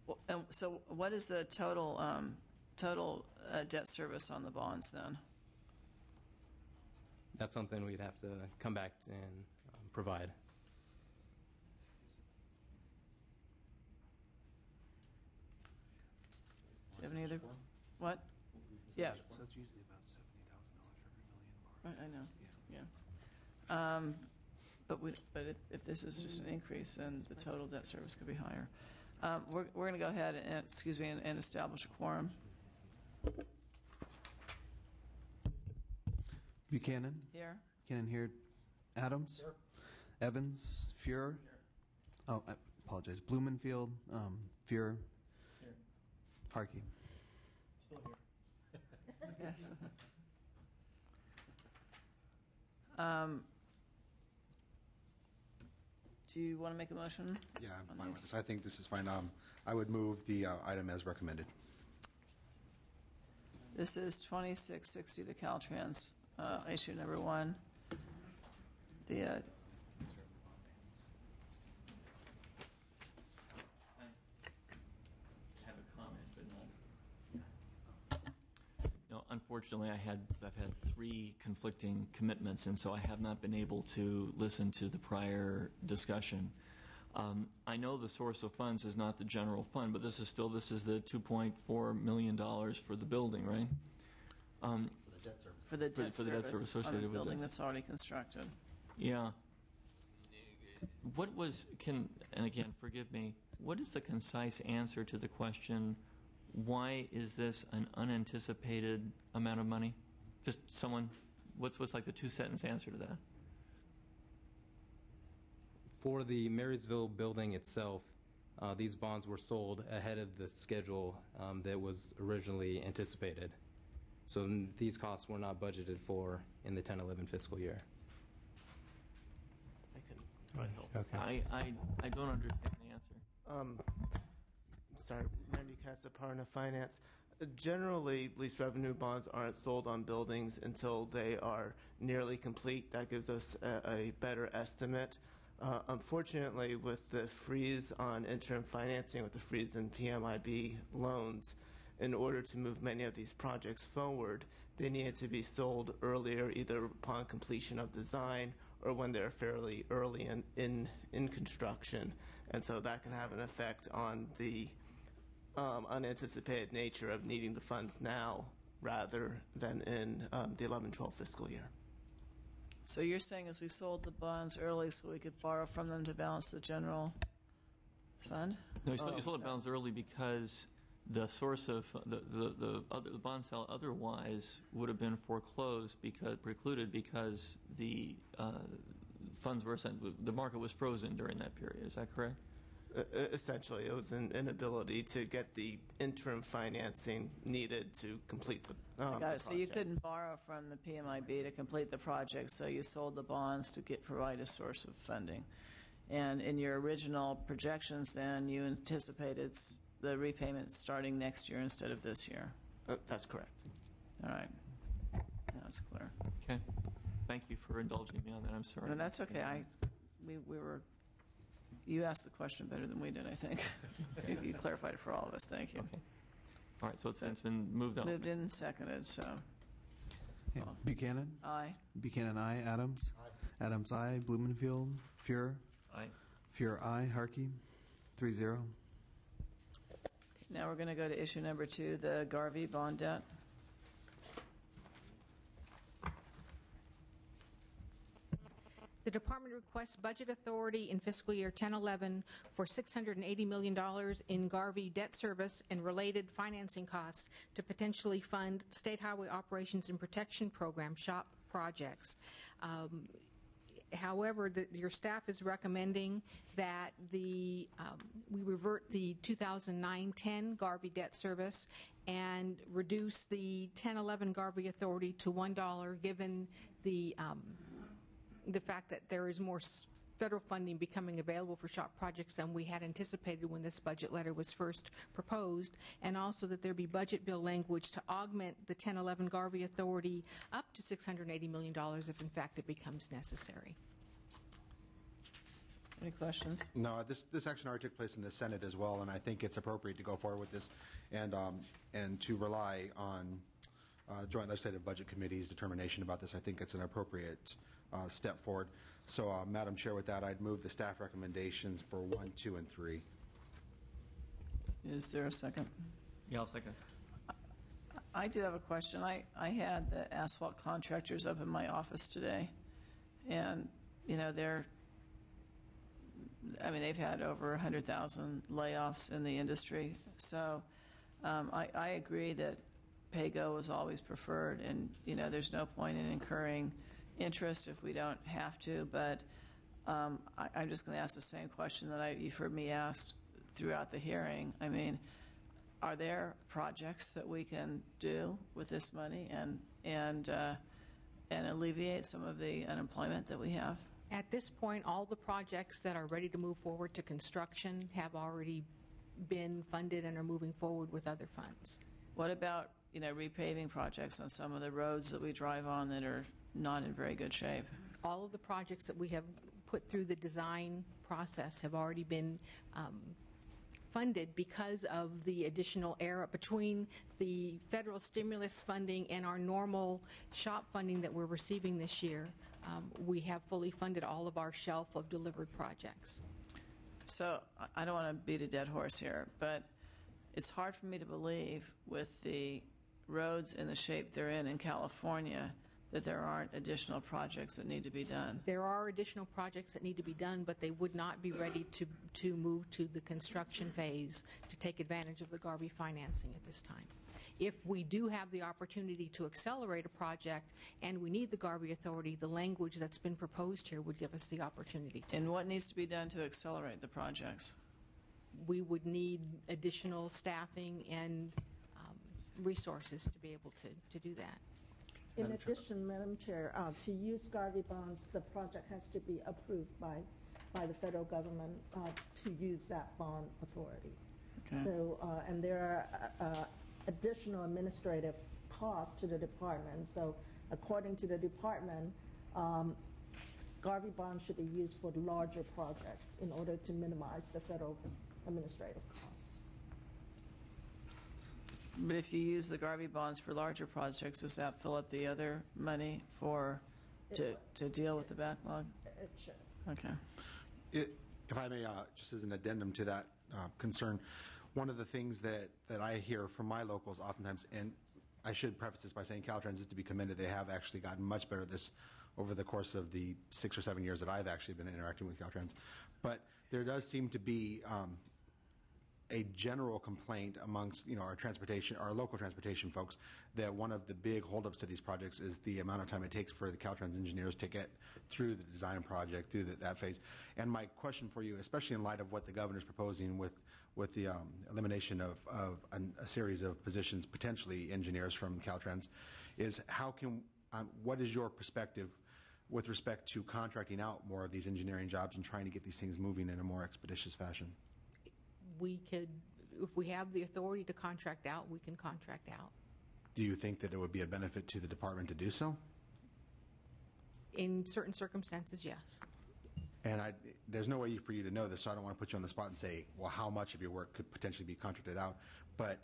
Well, so what is the total debt service on the bonds then? That's something we'd have to come back and provide. Do you have any other? What? Yeah. So it's usually about $70,000 for every million borrowed. I know. But if this is just an increase, then the total debt service could be higher. We're going to go ahead and establish a quorum. Buchanan? Here. Buchanan here. Adams? Here. Evans? Fuhrer? Oh, I apologize. Blumenfield? Fuhrer? Here. Harkey? Still here. Yes. Do you want to make a motion? Yeah, I'm fine with this. I think this is fine. I would move the item as recommended. This is 2660, the Caltrans issue number 1. The I have a comment, but not. No, unfortunately, I've had 3 conflicting commitments, and so I have not been able to listen to the prior discussion. I know the source of funds is not the general fund, but this is the $2.4 million for the building, right? for the debt for the debt service associated on a with building it. that's already constructed. Yeah. What was, and again, forgive me, what is the concise answer to the question, why is this an unanticipated amount of money? Just someone, what's like the 2-sentence answer to that? For the Marysville building itself, these bonds were sold ahead of the schedule that was originally anticipated. So these costs were not budgeted for in the 10-11 fiscal year. I can try to help. Okay. I don't understand the answer. Sorry, Randy Katz, Department of Finance. Generally, lease revenue bonds aren't sold on buildings until they are nearly complete. That gives us a better estimate. Unfortunately, with the freeze on interim financing, with the freeze in PMIB loans, in order to move many of these projects forward, they needed to be sold earlier, either upon completion of design or when they're fairly early in construction. And so that can have an effect on the unanticipated nature of needing the funds now rather than in the 11-12 fiscal year. So you're saying as we sold the bonds early so we could borrow from them to balance the general fund? No, you sold the bonds early because the source of the bond sale otherwise would have been precluded because the funds were the market was frozen during that period. Is that correct? Essentially, it was an inability to get the interim financing needed to complete the Got it. So you project. couldn't borrow from the PMIB to complete the project, so you sold the bonds to provide a source of funding. And in your original projections, then, you anticipated the repayments starting next year instead of this year. That's correct. All right. Now it's clear. Okay. Thank you for indulging me on that. I'm sorry. No, that's okay. You asked the question better than we did, I think. You clarified it for all of us. Thank you. Okay. All right, so it's been moved on. Moved in and seconded, so. Yeah. Buchanan? Aye. Buchanan, aye. Adams? Aye. Adams, aye. Blumenfield? Fuhrer? Aye. Fuhrer, aye. Harkey? 3-0. Now we're going to go to issue number 2, the Garvey bond debt. The department requests budget authority in fiscal year 10-11 for $680 million in Garvey debt service and related financing costs to potentially fund State Highway Operations and Protection Program SHOP projects. However, your staff is recommending that we revert the 2009-10 Garvey debt service and reduce the 10-11 Garvey authority to $1, given the fact that there is more federal funding becoming available for SHOP projects than we had anticipated when this budget letter was first proposed, and also that there be budget bill language to augment the 10-11 Garvey authority up to $680 million if, in fact, it becomes necessary. Any questions? No, this action already took place in the Senate as well, and I think it's appropriate to go forward with this and to rely on Joint Legislative Budget Committee's determination about this. I think it's an appropriate step forward. So, Madam Chair, with that, I'd move the staff recommendations for 1, 2, and 3. Is there a second? Yeah, I'll second. I do have a question. I had the asphalt contractors up in my office today, and, they've had over 100,000 layoffs in the industry. So I agree that pay-go is always preferred, and, there's no point in incurring interest if we don't have to, but I'm just going to ask the same question that you've heard me ask throughout the hearing. Are there projects that we can do with this money and alleviate some of the unemployment that we have? At this point, all the projects that are ready to move forward to construction have already been funded and are moving forward with other funds. What about, repaving projects on some of the roads that we drive on that are not in very good shape? All of the projects that we have put through the design process have already been funded because of the additional error between the federal stimulus funding and our normal SHOP funding that we're receiving this year. We have fully funded all of our shelf of delivered projects. So I don't want to beat a dead horse here, but it's hard for me to believe with the roads in the shape they're in California that there aren't additional projects that need to be done. There are additional projects that need to be done, but they would not be ready to move to the construction phase to take advantage of the Garvey financing at this time. If we do have the opportunity to accelerate a project and we need the Garvey authority, the language that's been proposed here would give us the opportunity to. And what needs to be done to accelerate the projects? We would need additional staffing and resources to be able to do that. In addition, Madam Chair, to use Garvey bonds, the project has to be approved by the federal government to use that bond authority. Okay. So, and there are additional administrative costs to the department. So, according to the department, Garvey bonds should be used for larger projects in order to minimize the federal administrative costs. But if you use the Garvey bonds for larger projects, does that fill up the other money to deal with the backlog? It should. Okay. If I may, just as an addendum to that concern, one of the things that I hear from my locals oftentimes, and I should preface this by saying Caltrans is to be commended. They have actually gotten much better at this over the course of the 6 or 7 years that I've actually been interacting with Caltrans. But there does seem to be a general complaint amongst our local transportation folks that one of the big holdups to these projects is the amount of time it takes for the Caltrans engineers to get through the design project, through that phase. And my question for you, especially in light of what the governor's proposing with the elimination of a series of positions, potentially engineers from Caltrans, is what is your perspective with respect to contracting out more of these engineering jobs and trying to get these things moving in a more expeditious fashion? We could, if we have the authority to contract out, we can contract out. Do you think that it would be a benefit to the department to do so? In certain circumstances, yes. And there's no way for you to know this, so I don't want to put you on the spot and say, well, how much of your work could potentially be contracted out. But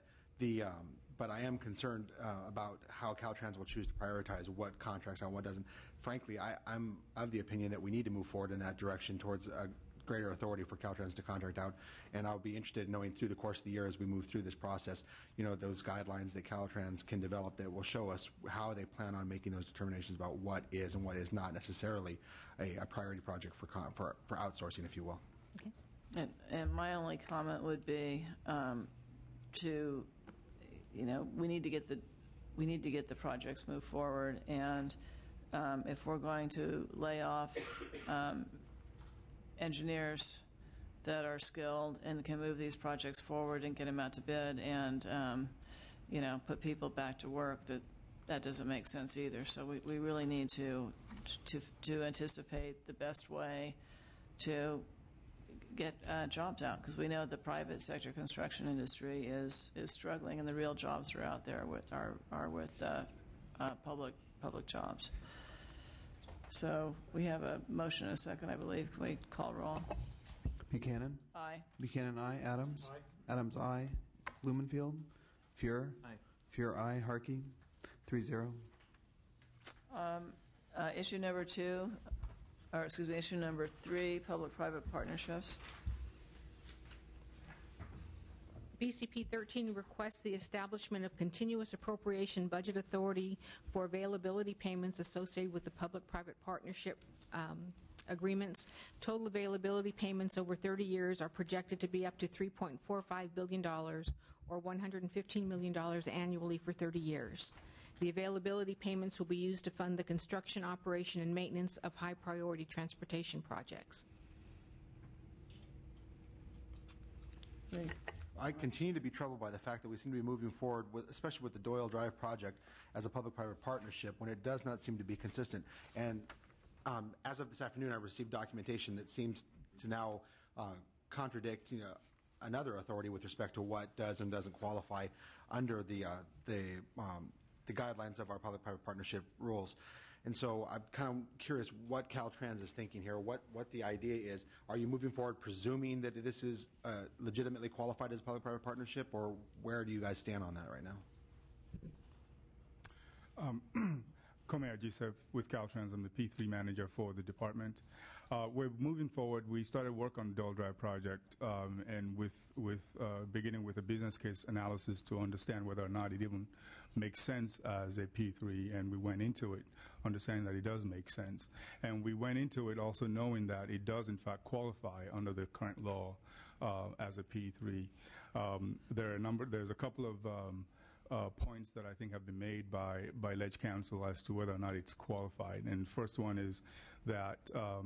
I am concerned about how Caltrans will choose to prioritize what contracts out and what doesn't. Frankly, I'm of the opinion that we need to move forward in that direction towards a greater authority for Caltrans to contract out. And I'll be interested in knowing through the course of the year as we move through this process, those guidelines that Caltrans can develop that will show us how they plan on making those determinations about what is and what is not necessarily a priority project for outsourcing, if you will. Okay. And my only comment would be we need to get the projects moved forward, and if we're going to lay off engineers that are skilled and can move these projects forward and get them out to bid and put people back to work, that doesn't make sense either. So we really need to anticipate the best way to get jobs out, because we know the private sector construction industry is struggling, and the real jobs are out there are with public jobs. So we have a motion and a second, I believe. Can we call roll? Buchanan? Aye. Buchanan, aye. Adams? Aye. Adams, aye. Blumenfield? Fuhrer? Aye. Fuhrer, aye. Harkey? 3-0. Issue number 2, or excuse me, issue number 3, public-private partnerships. BCP 13 requests the establishment of continuous appropriation budget authority for availability payments associated with the public-private partnership agreements. Total availability payments over 30 years are projected to be up to $3.45 billion, or $115 million annually for 30 years. The availability payments will be used to fund the construction, operation, and maintenance of high-priority transportation projects. I continue to be troubled by the fact that we seem to be moving forward, especially with the Doyle Drive project, as a public-private partnership when it does not seem to be consistent. And as of this afternoon, I received documentation that seems to now contradict another authority with respect to what does and doesn't qualify under the guidelines of our public-private partnership rules. And so I'm kind of curious what Caltrans is thinking here, what the idea is. Are you moving forward presuming that this is legitimately qualified as a public-private partnership, or where do you guys stand on that right now? Komer Joseph with Caltrans. I'm the P3 manager for the department. We're moving forward. We started work on the Dole Drive project, and beginning with a business case analysis to understand whether or not it even makes sense as a P3, and we went into it understanding that it does make sense. And we went into it also knowing that it does in fact qualify under the current law as a P3. There's a couple of points that I think have been made by Ledge Council as to whether or not it's qualified. And the first one is that a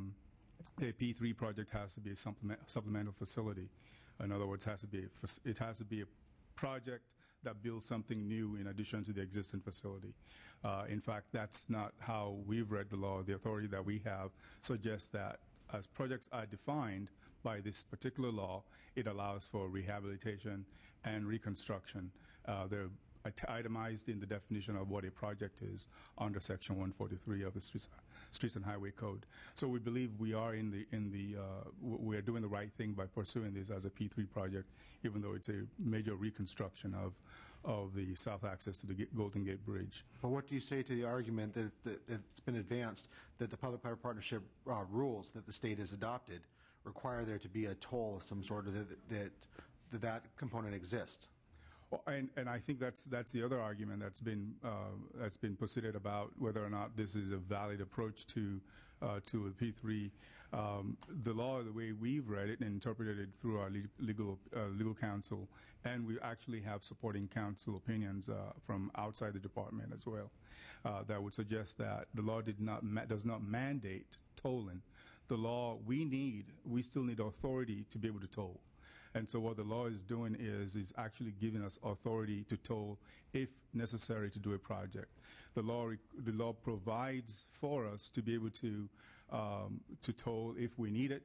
P3 project has to be a supplemental facility. In other words, it has to be a project that builds something new in addition to the existing facility. In fact, that's not how we've read the law. The authority that we have suggests that as projects are defined by this particular law, it allows for rehabilitation and reconstruction. They're itemized in the definition of what a project is under Section 143 of the Streets and Highway Code. So we believe we are we are doing the right thing by pursuing this as a P3 project, even though it's a major reconstruction of the south access to the Golden Gate Bridge. But what do you say to the argument that it's been advanced that the public-private partnership rules that the state has adopted require there to be a toll of some sort, that component exists? Well, and I think that's the other argument that's been proceeded about whether or not this is a valid approach to a P3. The law, the way we've read it and interpreted it through our legal counsel, and we actually have supporting counsel opinions from outside the department as well, that would suggest that the law does not mandate tolling. The law, we still need authority to be able to toll. And so what the law is doing is actually giving us authority to toll if necessary to do a project. The law provides for us to be able to toll if we need it,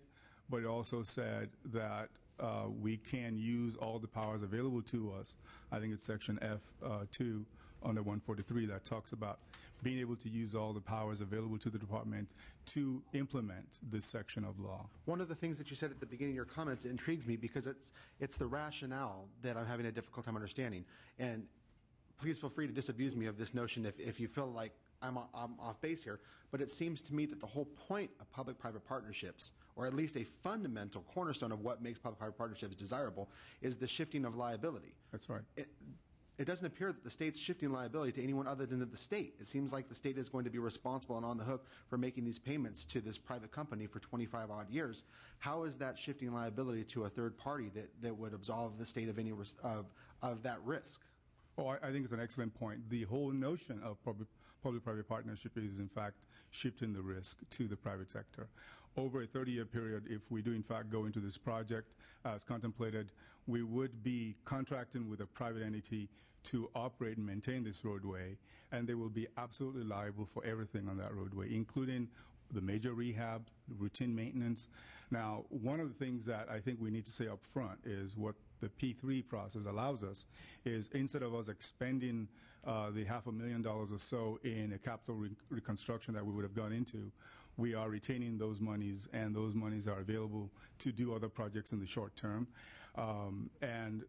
but it also said that we can use all the powers available to us. I think it's section F2 under 143 that talks about being able to use all the powers available to the department to implement this section of law. One of the things that you said at the beginning of your comments intrigues me because it's the rationale that I'm having a difficult time understanding. And please feel free to disabuse me of this notion if you feel like I'm off base here, but it seems to me that the whole point of public-private partnerships, or at least a fundamental cornerstone of what makes public-private partnerships desirable, is the shifting of liability. That's right. It doesn't appear that the state's shifting liability to anyone other than the state. It seems like the state is going to be responsible and on the hook for making these payments to this private company for 25-odd years. How is that shifting liability to a third party that would absolve the state of any of that risk? Oh, I think it's an excellent point. The whole notion of public-private partnership is, in fact, shifting the risk to the private sector. Over a 30-year period, if we do, in fact, go into this project as contemplated, we would be contracting with a private entity to operate and maintain this roadway, and they will be absolutely liable for everything on that roadway, including the major rehab, routine maintenance. Now, one of the things that I think we need to say up front is what the P3 process allows us is, instead of us expending the $500,000 or so in a capital reconstruction that we would have gone into, we are retaining those monies, and those monies are available to do other projects in the short term. And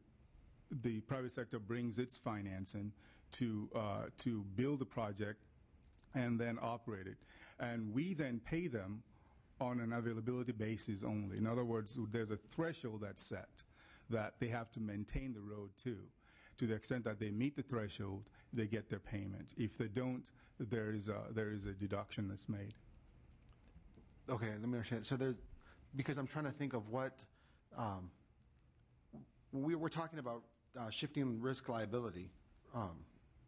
the private sector brings its financing to build the project and then operate it. And we then pay them on an availability basis only. In other words, there's a threshold that's set that they have to maintain the road to. To the extent that they meet the threshold, they get their payment. If they don't, there is a deduction that's made. Okay, let me understand. So because I'm trying to think of what, we're talking about shifting risk liability,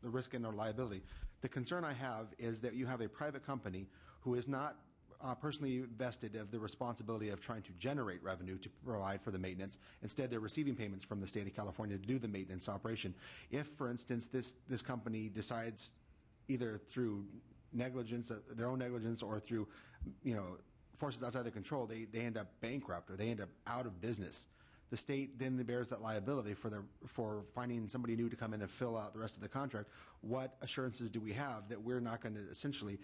the risk and our liability. The concern I have is that you have a private company who is not personally vested of the responsibility of trying to generate revenue to provide for the maintenance. Instead, they're receiving payments from the state of California to do the maintenance operation. If, for instance, this company decides, either through negligence, their own negligence, or through forces outside their control, they end up bankrupt or they end up out of business, the state then bears that liability for finding somebody new to come in and fill out the rest of the contract. What assurances do we have that we're not going to essentially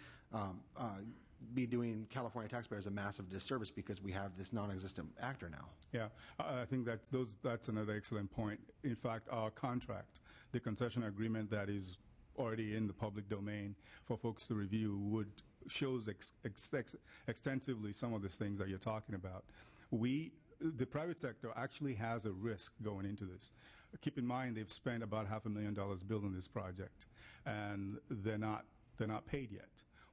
be doing California taxpayers a massive disservice because we have this non-existent actor now? Yeah, I think that's another excellent point. In fact, our contract, the concession agreement that is already in the public domain for folks to review, shows extensively some of these things that you're talking about. The private sector actually has a risk going into this. Keep in mind, they've spent about $500,000 building this project, and they're not paid yet.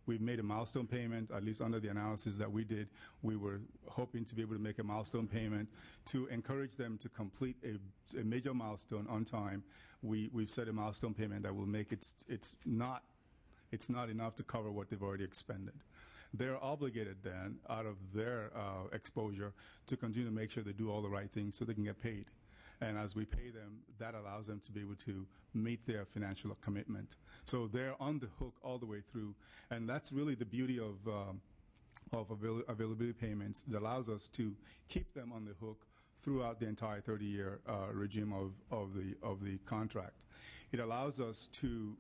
We've made a milestone payment, at least under the analysis that we did. We were hoping to be able to make a milestone payment to encourage them to complete a major milestone on time. We've set a milestone payment that will make it's not enough to cover what they've already expended. They're obligated then, out of their exposure, to continue to make sure they do all the right things so they can get paid. And as we pay them, that allows them to be able to meet their financial commitment. So they're on the hook all the way through. And that's really the beauty of availability payments. It allows us to keep them on the hook throughout the entire 30-year regime of the contract. It allows us to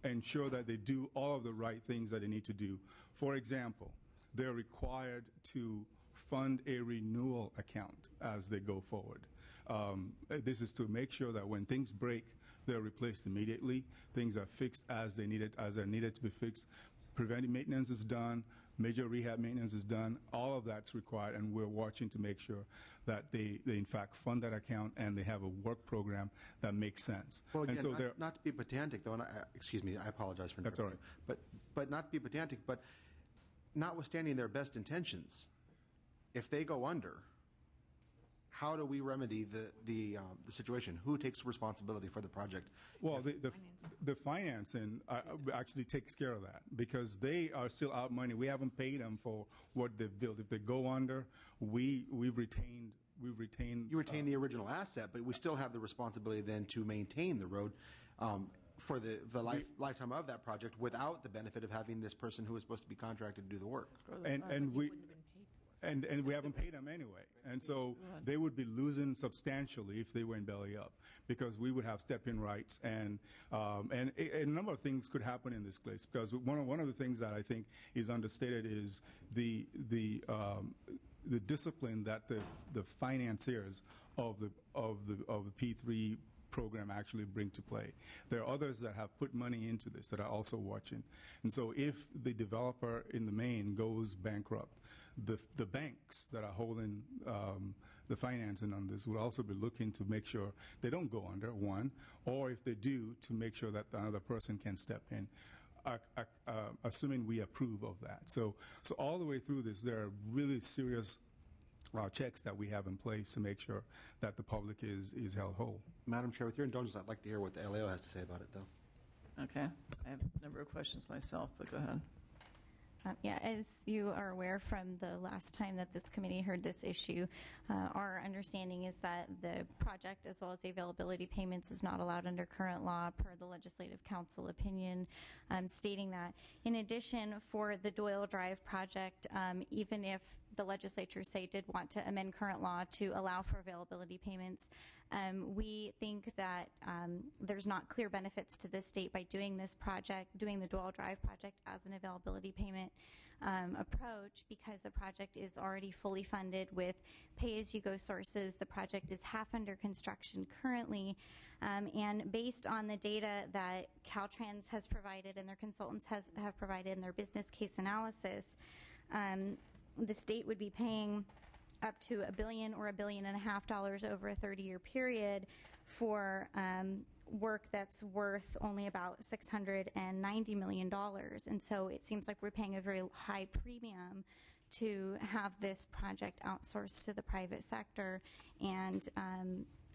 ensure that they do all of the right things that they need to do. For example, they're required to fund a renewal account as they go forward. This is to make sure that when things break, they're replaced immediately. Things are fixed as they're needed to be fixed. Preventive maintenance is done. Major rehab maintenance is done. All of that's required, and we're watching to make sure that they in fact fund that account and they have a work program that makes sense. Well, again, and so not to be pedantic, though, and excuse me, I apologize for interrupting. That's all right. But not to be pedantic, but notwithstanding their best intentions, if they go under, how do we remedy the situation? Who takes responsibility for the project? Well, the financing actually takes care of that because they are still out money. We haven't paid them for what they've built. If they go under, we've retained. You retain the original asset, but we still have the responsibility then to maintain the road for the lifetime of that project without the benefit of having this person who is supposed to be contracted to do the work. And we haven't paid them anyway. And so they would be losing substantially if they went belly up because we would have step-in rights and a number of things could happen in this case because one of the things that I think is understated is the discipline that the financiers of the P3 program actually bring to play. There are others that have put money into this that are also watching. And so if the developer in the main goes bankrupt, the banks that are holding the financing on this will also be looking to make sure they don't go under, one, or if they do, to make sure that another person can step in. Assuming we approve of that. So all the way through this, there are really serious checks that we have in place to make sure that the public is held whole. Madam Chair, with your indulgence, I'd like to hear what the LAO has to say about it, though. Okay. I have a number of questions myself, but go ahead. Yeah, as you are aware from the last time that this committee heard this issue, our understanding is that the project, as well as the availability payments, is not allowed under current law per the Legislative Council opinion stating that. In addition, for the Doyle Drive project, even if the legislature, say, did want to amend current law to allow for availability payments, we think that there's not clear benefits to the state by doing this project, doing the Doyle Drive project as an availability payment approach because the project is already fully funded with pay-as-you-go sources. The project is half under construction currently, and based on the data that Caltrans has provided and their consultants have provided in their business case analysis, the state would be paying up to $1 billion or $1.5 billion over a 30-year period for work that's worth only about $690 million. And so it seems like we're paying a very high premium to have this project outsourced to the private sector and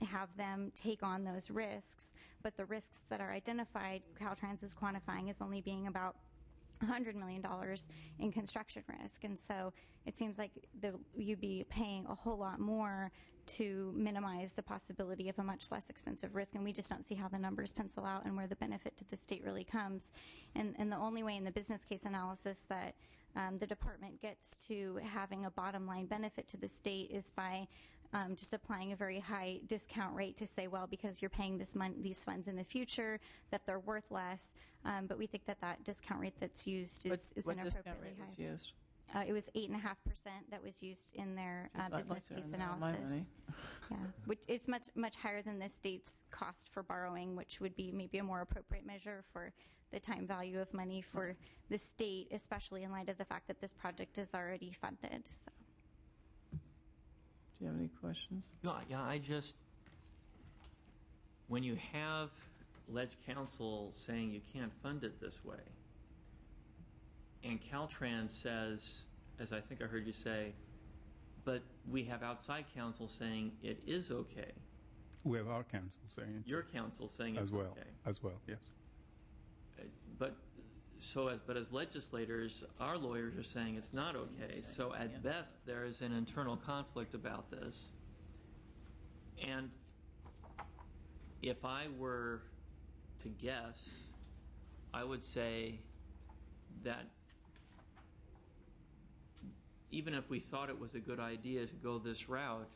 have them take on those risks. But the risks that are identified, Caltrans is quantifying as only being about $100 million in construction risk. And so it seems like you'd be paying a whole lot more to minimize the possibility of a much less expensive risk. And we just don't see how the numbers pencil out and where the benefit to the state really comes. And the only way in the business case analysis that the department gets to having a bottom line benefit to the state is by just applying a very high discount rate to say, well, because you're paying these funds in the future, that they're worth less. But we think that discount rate that's used is inappropriately high. Was used? It was 8.5% that was used in their business case analysis. Yeah, which is much higher than the state's cost for borrowing, which would be maybe a more appropriate measure for the time value of money for the state, especially in light of the fact that this project is already funded. So. Do you have any questions? No, yeah, when you have Ledge Council saying you can't fund it this way, and Caltrans says, as I think I heard you say, but we have outside counsel saying it is okay. We have our counsel saying it's Your counsel saying it's okay. As well, yes. But as legislators, our lawyers are saying it's not okay. So at best, there is an internal conflict about this. And if I were to guess, I would say that even if we thought it was a good idea to go this route,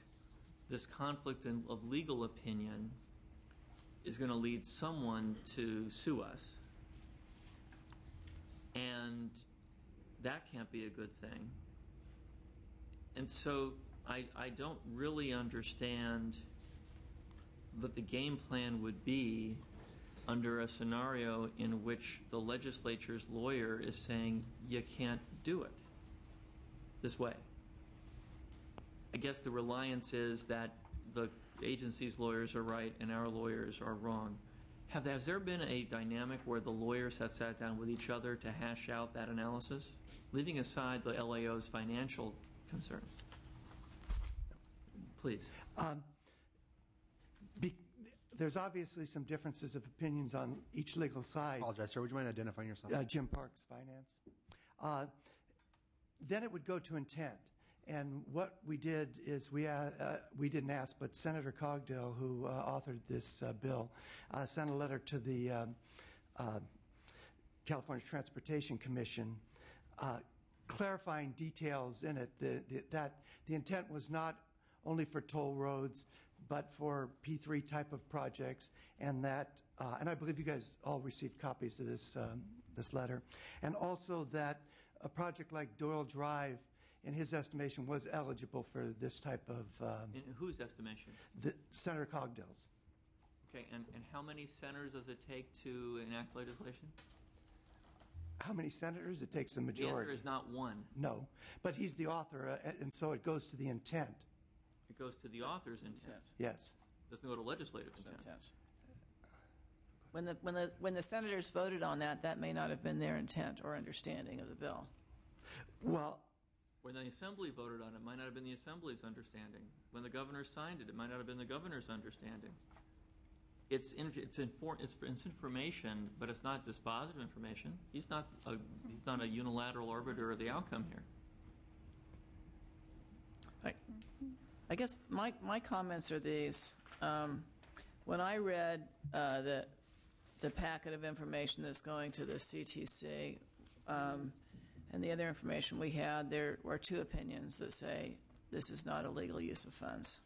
this conflict of legal opinion is going to lead someone to sue us. And that can't be a good thing. And so I don't really understand that the game plan would be under a scenario in which the legislature's lawyer is saying you can't do it this way. I guess the reliance is that the agency's lawyers are right and our lawyers are wrong. Has there been a dynamic where the lawyers have sat down with each other to hash out that analysis? leaving aside the LAO's financial concerns. Please. There's obviously some differences of opinions on each legal side. I apologize, sir. Would you mind identifying yourself? Jim Parks, Finance. Then it would go to intent. And what we did is we didn't ask, but Senator Cogdill, who authored this bill, sent a letter to the California Transportation Commission clarifying details in it. That the intent was not only for toll roads, but for P3 type of projects, and that, and I believe you guys all received copies of this letter, and also that a project like Doyle Drive, in his estimation, was eligible for this type of. In whose estimation? Senator Cogdill's. Okay, and how many senators does it take to enact legislation? How many senators? It takes a majority. The answer is not one. No, but he's the author, and so it goes to the intent. It goes to the author's intent. Yes. It doesn't go to legislative intent. When the senators voted on that, that may not have been their intent or understanding of the bill. Well, when the assembly voted on it, it might not have been the assembly's understanding. When the governor signed it, it might not have been the governor's understanding. It's information, but it's not dispositive information. He's not a unilateral arbiter of the outcome here. I guess my comments are these. When I read the packet of information that's going to the CTC and the other information we had, there were two opinions that say this is not a legal use of funds.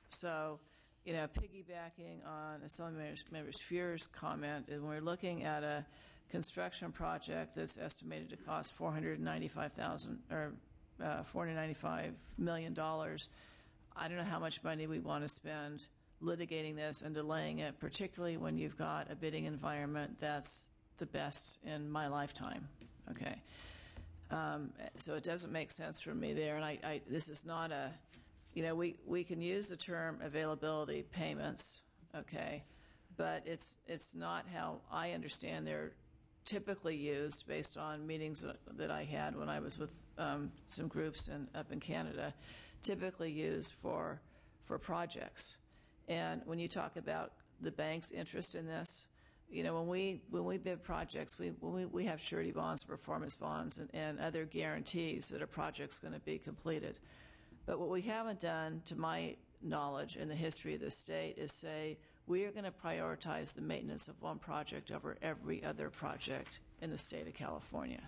So, piggybacking on Assemblymember Spear's comment, when we're looking at a construction project that's estimated to cost $495 million, I don't know how much money we want to spend litigating this and delaying it, particularly when you've got a bidding environment that's the best in my lifetime. Okay, so it doesn't make sense for me there, and this is not a, we can use the term availability payments, okay, but it's not how I understand they're typically used based on meetings that I had when I was with some groups up in Canada, typically used for projects. And when you talk about the bank's interest in this, when we bid projects, we have surety bonds, performance bonds, and other guarantees that a project's going to be completed. But what we haven't done, to my knowledge, in the history of the state, is say we are going to prioritize the maintenance of one project over every other project in the state of California.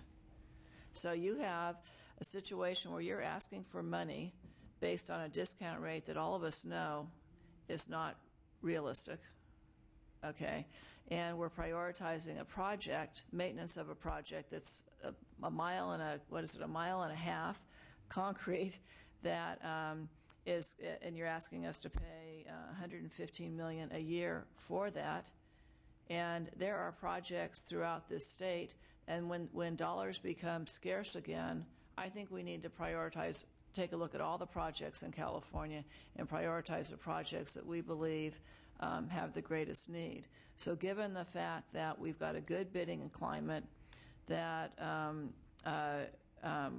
So you have a situation where you're asking for money based on a discount rate that all of us know is not realistic. Okay, and we're prioritizing a project, maintenance of a project that's a mile and a half concrete that is, and you're asking us to pay $115 million a year for that. And there are projects throughout this state, and when dollars become scarce again, I think we need to prioritize, take a look at all the projects in California and prioritize the projects that we believe have the greatest need. So given the fact that we've got a good bidding climate, that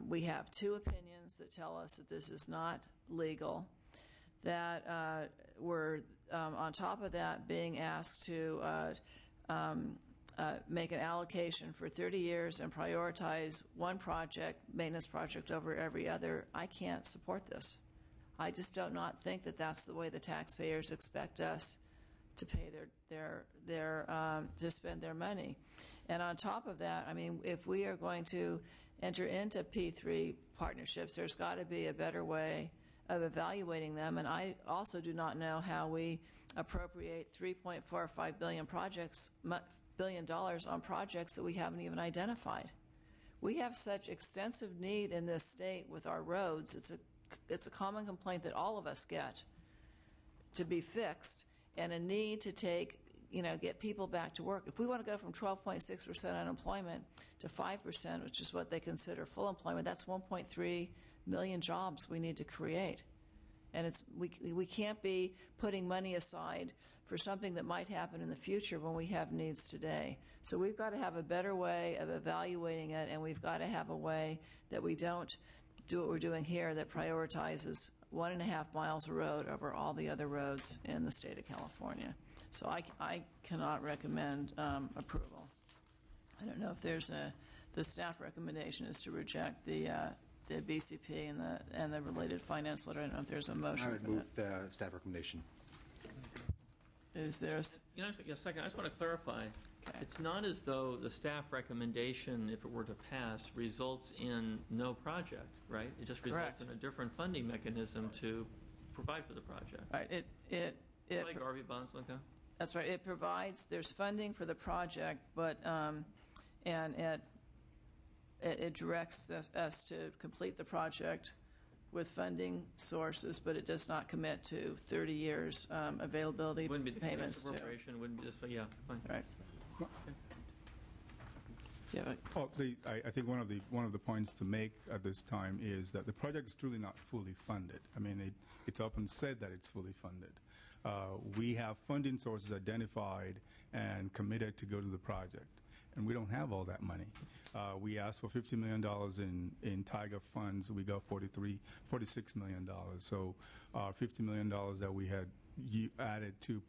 we have two opinions that tell us that this is not legal, that we're on top of that being asked to make an allocation for 30 years and prioritize one project, maintenance project, over every other, I can't support this. I just do not think that that's the way the taxpayers expect us to pay to spend their money. And on top of that, I mean, if we are going to enter into P3 partnerships, there's got to be a better way of evaluating them. And I also do not know how we appropriate $3.45 billion on projects that we haven't even identified. We have such extensive need in this state with our roads. It's a common complaint that all of us get to be fixed, and a need to get people back to work. If we want to go from 12.6% unemployment to 5%, which is what they consider full employment, that's 1.3 million jobs we need to create. And we can't be putting money aside for something that might happen in the future when we have needs today. So we've got to have a better way of evaluating it, and we've got to have a way that we don't do what we're doing here, that prioritizes 1.5 miles of road over all the other roads in the state of California. So I cannot recommend approval. I don't know if there's the staff recommendation is to reject the BCP and the related finance letter. I don't know if there's a motion. I would for move that. the staff recommendation. Is there? You know, a second. I just want to clarify. Okay. It's not as though the staff recommendation, if it were to pass, results in no project, right? It just results in a different funding mechanism to provide for the project. Right. Like Garvey bonds like that. That's right. It provides. There's funding for the project, but and it directs us to complete the project with funding sources, but it does not commit to 30 years availability wouldn't be the payments. Appropriation wouldn't be this. Yeah, fine. Right. I think one of the points to make at this time is that the project is truly not fully funded. I mean, it's often said that it's fully funded. We have funding sources identified and committed to go to the project, and we don't have all that money. We asked for $50 million in Tiger funds. We got $46 million. So $50 million that we had added to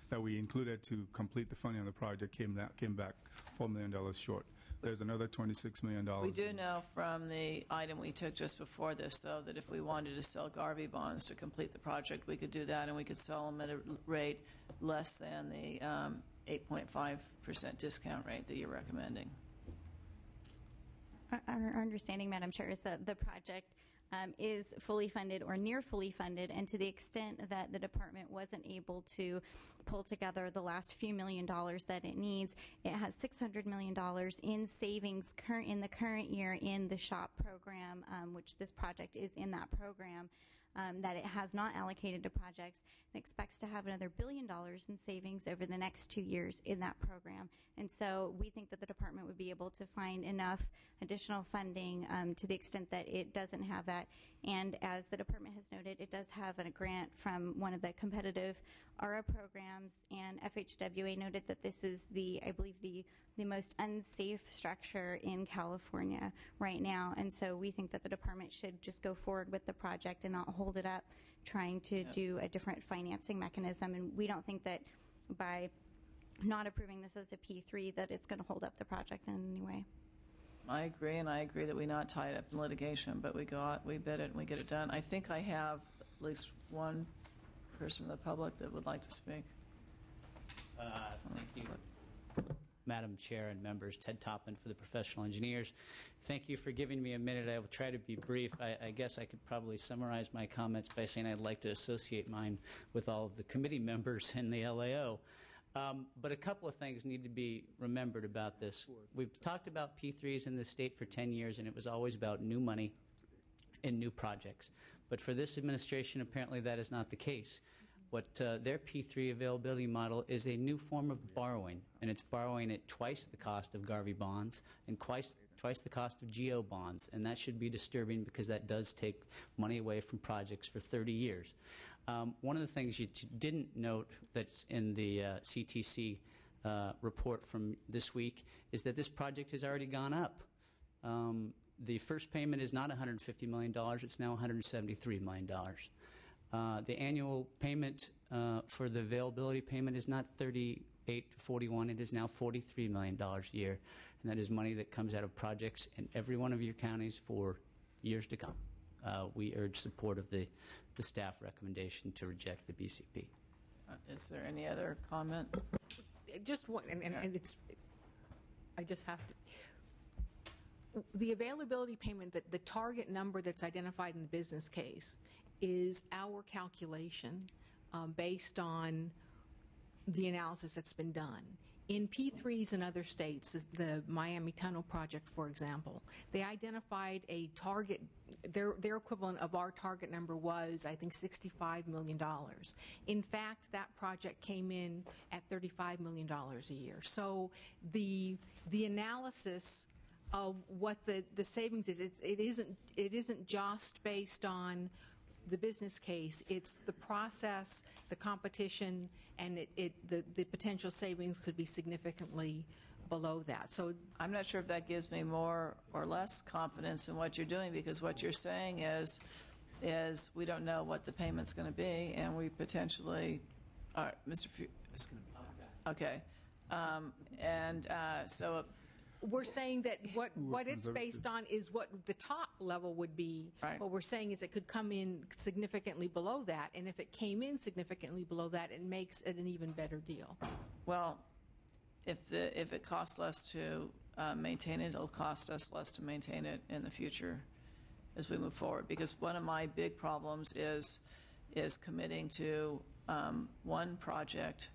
that we included to complete the funding on the project came back $4 million short. There's another $26 million. We do know from the item we took just before this, though, that if we wanted to sell Garvey bonds to complete the project, we could do that, and we could sell them at a rate less than the 8.5% discount rate that you're recommending. Our understanding, Madam Chair, is that the project is fully funded or near fully funded, and to the extent that the department wasn't able to pull together the last few $1 million that it needs, it has $600 million in savings in the current year in the SHOP program, which this project is in that program, that it has not allocated to projects, and expects to have another $1 billion in savings over the next 2 years in that program. And so we think that the department would be able to find enough additional funding to the extent that it doesn't have that. And as the department has noted, it does have a grant from one of the competitive ARA programs, and FHWA noted that this is I believe the most unsafe structure in California right now. And so we think that the department should just go forward with the project and not hold it up trying to do a different financing mechanism. And we don't think that by not approving this as a P3 that it's going to hold up the project in any way. I agree, and I agree that we not tie it up in litigation, but we go out, we bid it, and we get it done. I think I have at least one person in the public that would like to speak. Thank you, Madam Chair and members. Ted Toppin for the Professional Engineers. Thank you for giving me a minute. I will try to be brief. I guess I could probably summarize my comments by saying I'd like to associate mine with all of the committee members in the LAO. But a couple of things need to be remembered about this. We've talked about P3s in the state for 10 years, and it was always about new money and new projects. But for this administration, apparently that is not the case. What their P3 availability model is a new form of borrowing, and it's borrowing at twice the cost of Garvey bonds and twice the cost of GO bonds, and that should be disturbing because that does take money away from projects for 30 years. One of the things you didn't note that's in the CTC report from this week is that this project has already gone up. The first payment is not $150 million, it's now $173 million. The annual payment for the availability payment is not $38 to $41, it is now $43 million a year, and that is money that comes out of projects in every one of your counties for years to come. We urge support of the staff recommendation to reject the BCP. Is there any other comment? Just one, and it's, I just have to. The availability payment, the target number that's identified in the business case is our calculation based on the analysis that's been done. In P3s in other states, the Miami Tunnel project, for example, they identified a target, their equivalent of our target number was, I think, $65 million. In fact, that project came in at $35 million a year. So the analysis of what the savings is, it isn't just based on the business case. It's the process, the competition, and the potential savings could be significantly below that. So I'm not sure if that gives me more or less confidence in what you're doing, because what you're saying is we don't know what the payment's going to be, and we potentially, all right, Mr. It's going to be okay. So we're saying that what it's based on is what the top level would be. Right. What we're saying is it could come in significantly below that, and if it came in significantly below that, it makes it an even better deal. Well, if it costs less to maintain it, it'll cost us less to maintain it in the future as we move forward. Because one of my big problems is committing to one project,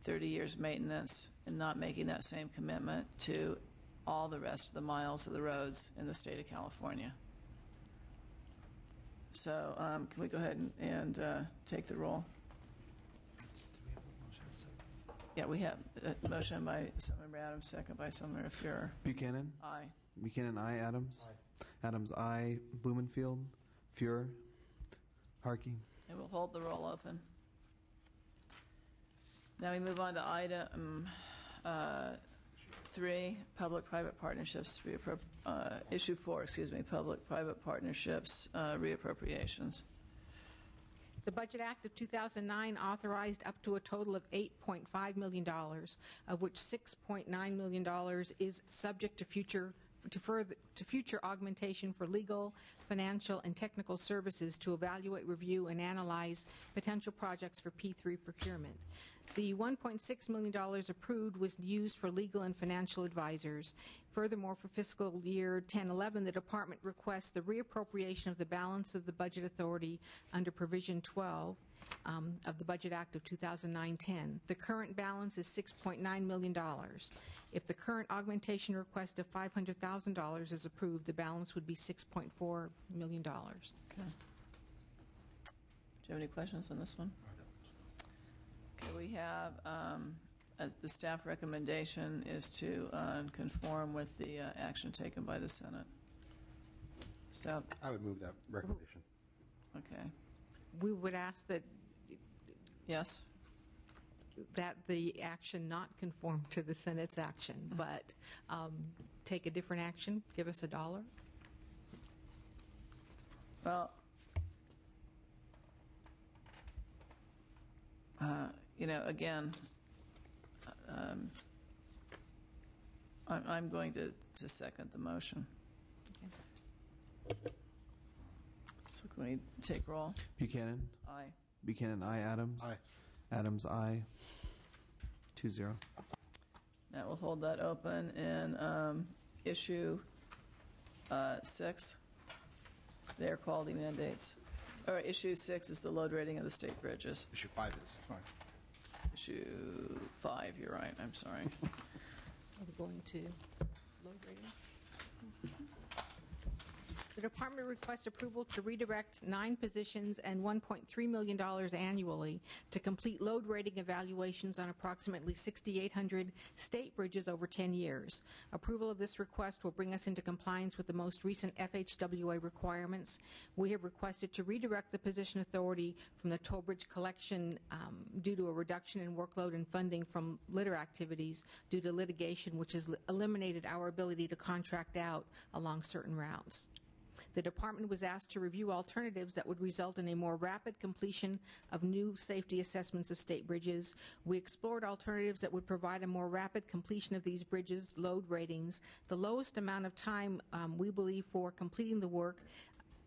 30 years maintenance, and not making that same commitment to all the rest of the miles of the roads in the state of California. So can we go ahead and take the roll? Yeah, we have a motion by Senator Adams, second by Senator Fuhrer. Buchanan? Aye. Buchanan, aye. Adams? Aye. Adams, aye. Blumenfield? Fuhrer? Harkey? And we'll hold the roll open. Now we move on to item 3, public-private partnerships, issue 4, public-private partnerships reappropriations. The Budget Act of 2009 authorized up to a total of $8.5 million, of which $6.9 million is subject to future augmentation for legal, financial, and technical services to evaluate, review, and analyze potential projects for P3 procurement. The $1.6 million approved was used for legal and financial advisors. Furthermore, for fiscal year 10-11, the Department requests the reappropriation of the balance of the budget authority under Provision 12 of the Budget Act of 2009-10. The current balance is $6.9 million. If the current augmentation request of $500,000 is approved, the balance would be $6.4 million. Okay. Do you have any questions on this one? Okay, we have, as the staff recommendation is to conform with the action taken by the Senate. So I would move that recommendation. Okay. We would ask that Yes. that the action not conform to the Senate's action, but take a different action, give us $1. Well, again, I'm going to second the motion. Okay. So can we take roll? Buchanan? Aye. Buchanan, aye. Adams? Aye. Adams, aye. 2-0. Now we'll hold that open in issue 6. Their quality mandates. Or issue 6 is the load rating of the state bridges. Issue 5 is fine. Issue 5, you're right, I'm sorry. We're going to load rating. The Department requests approval to redirect 9 positions and $1.3 million annually to complete load rating evaluations on approximately 6,800 state bridges over 10 years. Approval of this request will bring us into compliance with the most recent FHWA requirements. We have requested to redirect the position authority from the toll bridge collection due to a reduction in workload and funding from litter activities due to litigation, which has eliminated our ability to contract out along certain routes. The Department was asked to review alternatives that would result in a more rapid completion of new safety assessments of state bridges. We explored alternatives that would provide a more rapid completion of these bridges' load ratings. The lowest amount of time we believe for completing the work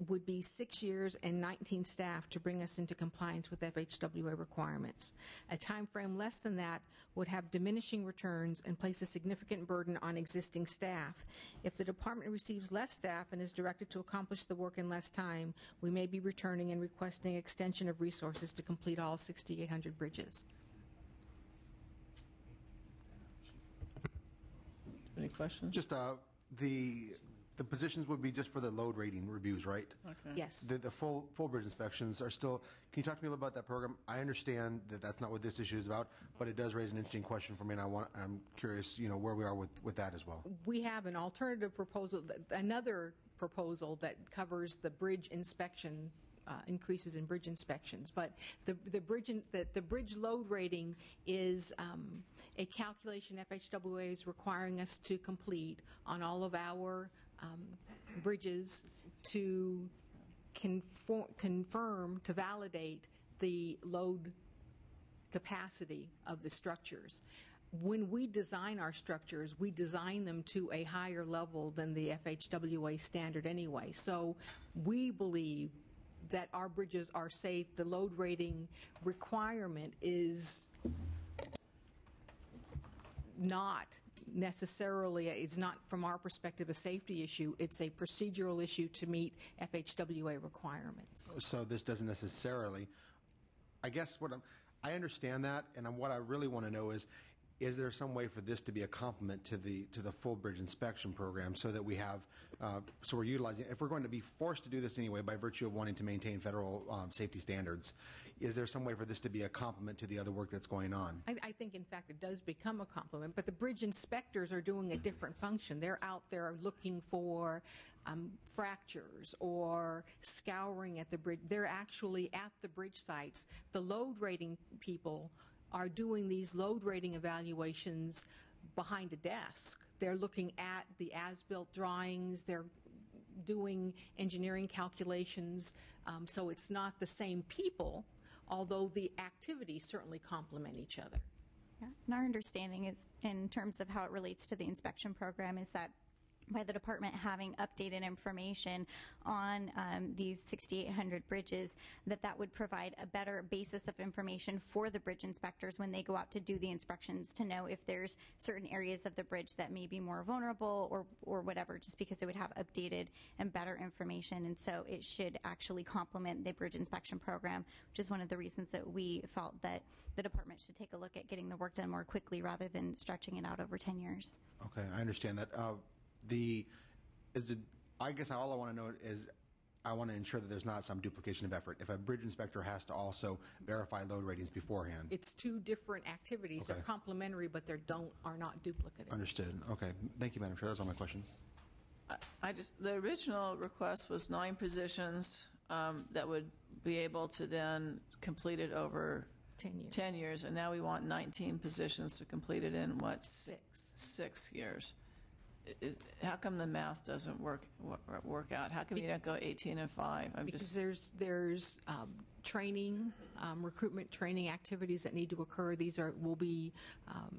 would be 6 years and 19 staff to bring us into compliance with FHWA requirements. A time frame less than that would have diminishing returns and place a significant burden on existing staff. If the Department receives less staff and is directed to accomplish the work in less time, we may be returning and requesting extension of resources to complete all 6,800 bridges. Any questions? Just the positions would be just for the load rating reviews, right? Okay. Yes. The full bridge inspections are still. Can you talk to me a little about that program? I understand that that's not what this issue is about, but it does raise an interesting question for me, and I'm curious, where we are with that as well. We have an alternative proposal, another proposal that covers the bridge inspection increases in bridge inspections. But the bridge load rating is a calculation FHWA is requiring us to complete on all of our bridges to confirm, to validate the load capacity of the structures. When we design our structures, we design them to a higher level than the FHWA standard anyway. So we believe that our bridges are safe. The load rating requirement is not necessarily, it's not from our perspective a safety issue, it's a procedural issue to meet FHWA requirements. So this doesn't necessarily, I guess I understand that, and what I really want to know is there some way for this to be a complement to the full bridge inspection program, so that we have, so we're utilizing, if we're going to be forced to do this anyway by virtue of wanting to maintain federal safety standards, is there some way for this to be a complement to the other work that's going on? I think, in fact, it does become a complement, but the bridge inspectors are doing a different function. They're out there looking for fractures or scouring at the bridge. They're actually at the bridge sites. The load rating people are doing these load rating evaluations behind a desk. They're looking at the as-built drawings. They're doing engineering calculations. So it's not the same people, although the activities certainly complement each other. Yeah. And our understanding is, in terms of how it relates to the inspection program, is that by the department having updated information on these 6,800 bridges, that would provide a better basis of information for the bridge inspectors when they go out to do the inspections, to know if there's certain areas of the bridge that may be more vulnerable or whatever, just because it would have updated and better information. And so it should actually complement the bridge inspection program, which is one of the reasons that we felt that the department should take a look at getting the work done more quickly rather than stretching it out over 10 years. Okay, I understand that. I guess all I want to know is I want to ensure that there's not some duplication of effort. If a bridge inspector has to also verify load ratings beforehand. It's two different activities. Okay. They're complementary, but they are not duplicative. Understood. Okay. Thank you, Madam Chair. Those are all my questions. The original request was 9 positions that would be able to then complete it over 10 years, and now we want 19 positions to complete it in, what, 6 years? How come the math doesn't work out? How come you don't go 18 and 5? Because there's training, recruitment training activities that need to occur. These will be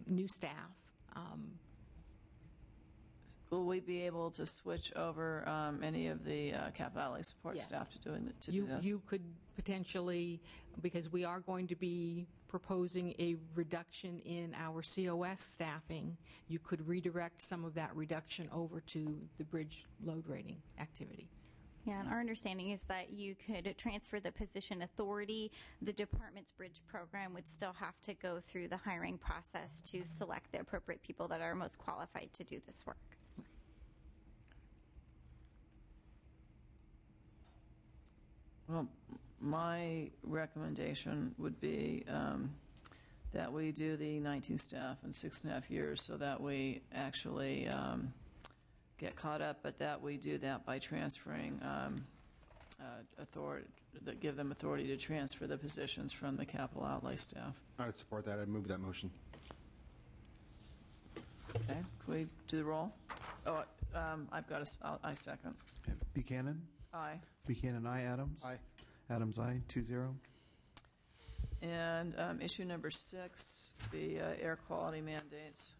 new staff. Will we be able to switch over any of the Cap Valley support staff to do this? You could potentially, because we are going to be proposing a reduction in our COS staffing, you could redirect some of that reduction over to the bridge load rating activity. Yeah, and our understanding is that you could transfer the position authority. The department's bridge program would still have to go through the hiring process to select the appropriate people that are most qualified to do this work. Well, my recommendation would be that we do the 19 staff in 6.5 years, so that we actually get caught up, but that we do that by transferring authority, that give them authority to transfer the positions from the capital outlay staff. I would support that. I'd move that motion. Okay, can we do the roll? Oh, I second. Buchanan? Aye. Buchanan, aye. Adams? Aye. Adams, aye. 2-0. And issue number 6, the air quality mandates.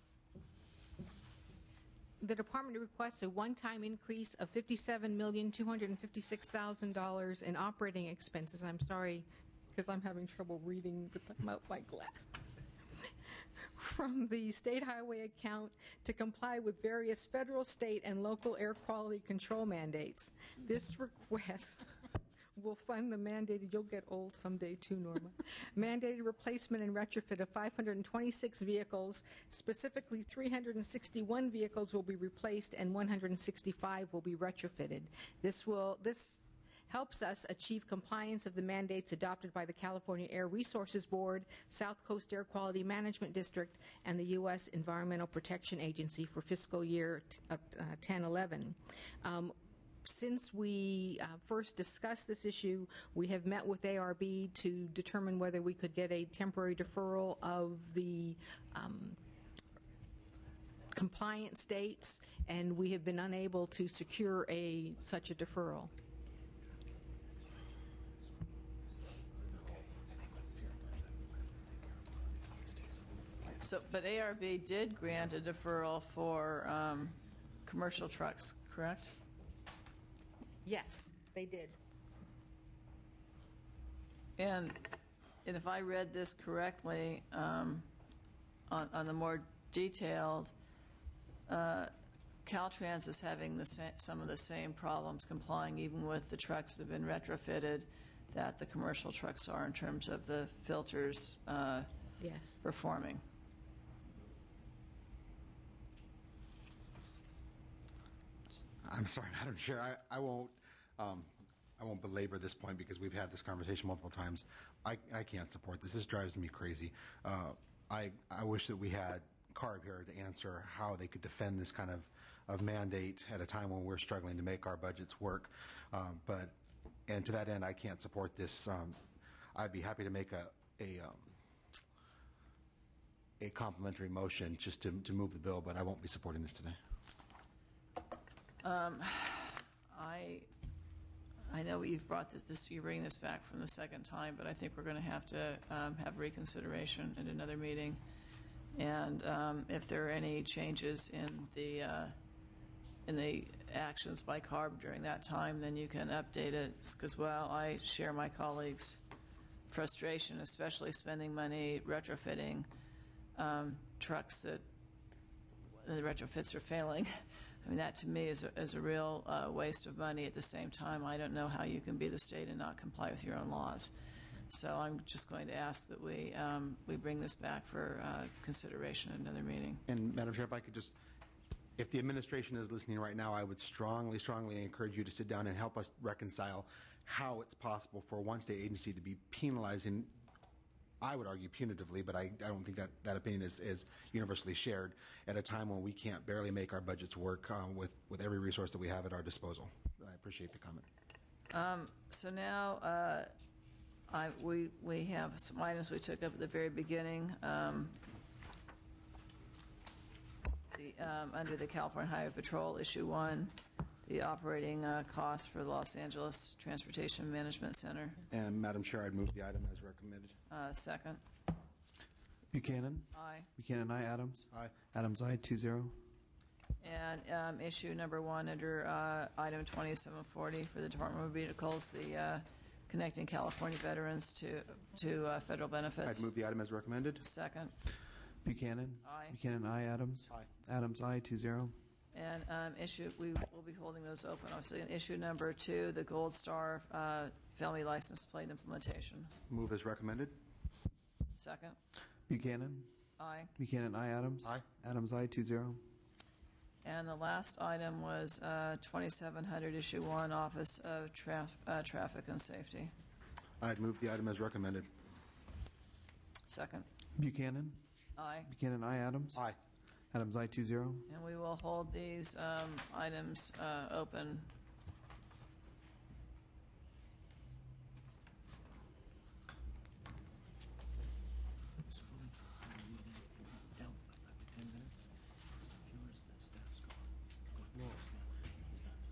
The department requests a one-time increase of $57,256,000 in operating expenses. I'm sorry, because I'm having trouble reading without my glass. From the state highway account to comply with various federal, state, and local air quality control mandates. This request will fund the mandated, you'll get old someday too, Norma, mandated replacement and retrofit of 526 vehicles. Specifically, 361 vehicles will be replaced and 165 will be retrofitted. This helps us achieve compliance of the mandates adopted by the California Air Resources Board, South Coast Air Quality Management District, and the U.S. Environmental Protection Agency for fiscal year 10-11. Since we first discussed this issue, we have met with ARB to determine whether we could get a temporary deferral of the compliance dates, and we have been unable to secure such a deferral. So, but ARB did grant a deferral for commercial trucks, correct? Yes, they did. And if I read this correctly, on the more detailed, Caltrans is having some of the same problems complying even with the trucks that have been retrofitted that the commercial trucks are in terms of the filters yes. performing. I'm sorry, Madam Chair. I won't belabor this point because we've had this conversation multiple times. I can't support this. This drives me crazy. I wish that we had CARB here to answer how they could defend this kind of mandate at a time when we're struggling to make our budgets work. And to that end, I can't support this. I'd be happy to make a complimentary motion just to move the bill, but I won't be supporting this today. I know you've brought you're bringing this back from the second time, but I think we're going to have reconsideration at another meeting. And if there are any changes in the actions by CARB during that time, then you can update it. Because while I share my colleagues' frustration, especially spending money retrofitting trucks that the retrofits are failing. I mean, that to me is a real waste of money. At the same time, I don't know how you can be the state and not comply with your own laws. So I'm just going to ask that we bring this back for consideration at another meeting. And Madam Chair, if I could just, if the administration is listening right now, I would strongly, strongly encourage you to sit down and help us reconcile how it's possible for one state agency to be penalizing, I would argue punitively, but I don't think that opinion is universally shared at a time when we can't barely make our budgets work with every resource that we have at our disposal. I appreciate the comment. So now we have some items we took up at the very beginning. Under the California Highway Patrol, Issue 1, the operating cost for the Los Angeles Transportation Management Center. And Madam Chair, I'd move the item as recommended. Second. Buchanan? Aye. Buchanan, aye. Adams? Aye. Adams, aye. 2-0. And issue number 1 under item 2740 for the Department of Vehicles, the connecting California veterans to federal benefits. I'd move the item as recommended. Second. Buchanan? Aye. Buchanan, aye. Adams? Aye. Adams, aye. 2-0. And we will be holding those open, obviously. And issue number 2, the Gold Star family license plate implementation. Move as recommended. Second. Buchanan? Aye. Buchanan, aye. Adams? Aye. Adams, aye. 2-0. And the last item was 2700, issue 1, Office of Traffic and Safety. I'd move the item as recommended. Second. Buchanan? Aye. Buchanan, aye. Adams? Aye. Adams, aye. 2-0. And we will hold these items open.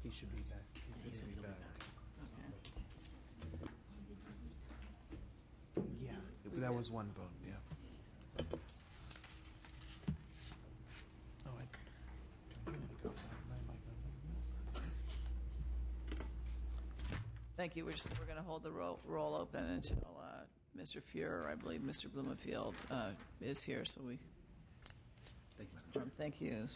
He should be back. He should be back. Yeah, that was one vote, yeah. Thank you. We're going to hold the roll open until Mr. Fuhrer, I believe Mr. Blumenfield, is here. So we. Thank you, Madam Chair. Thank you.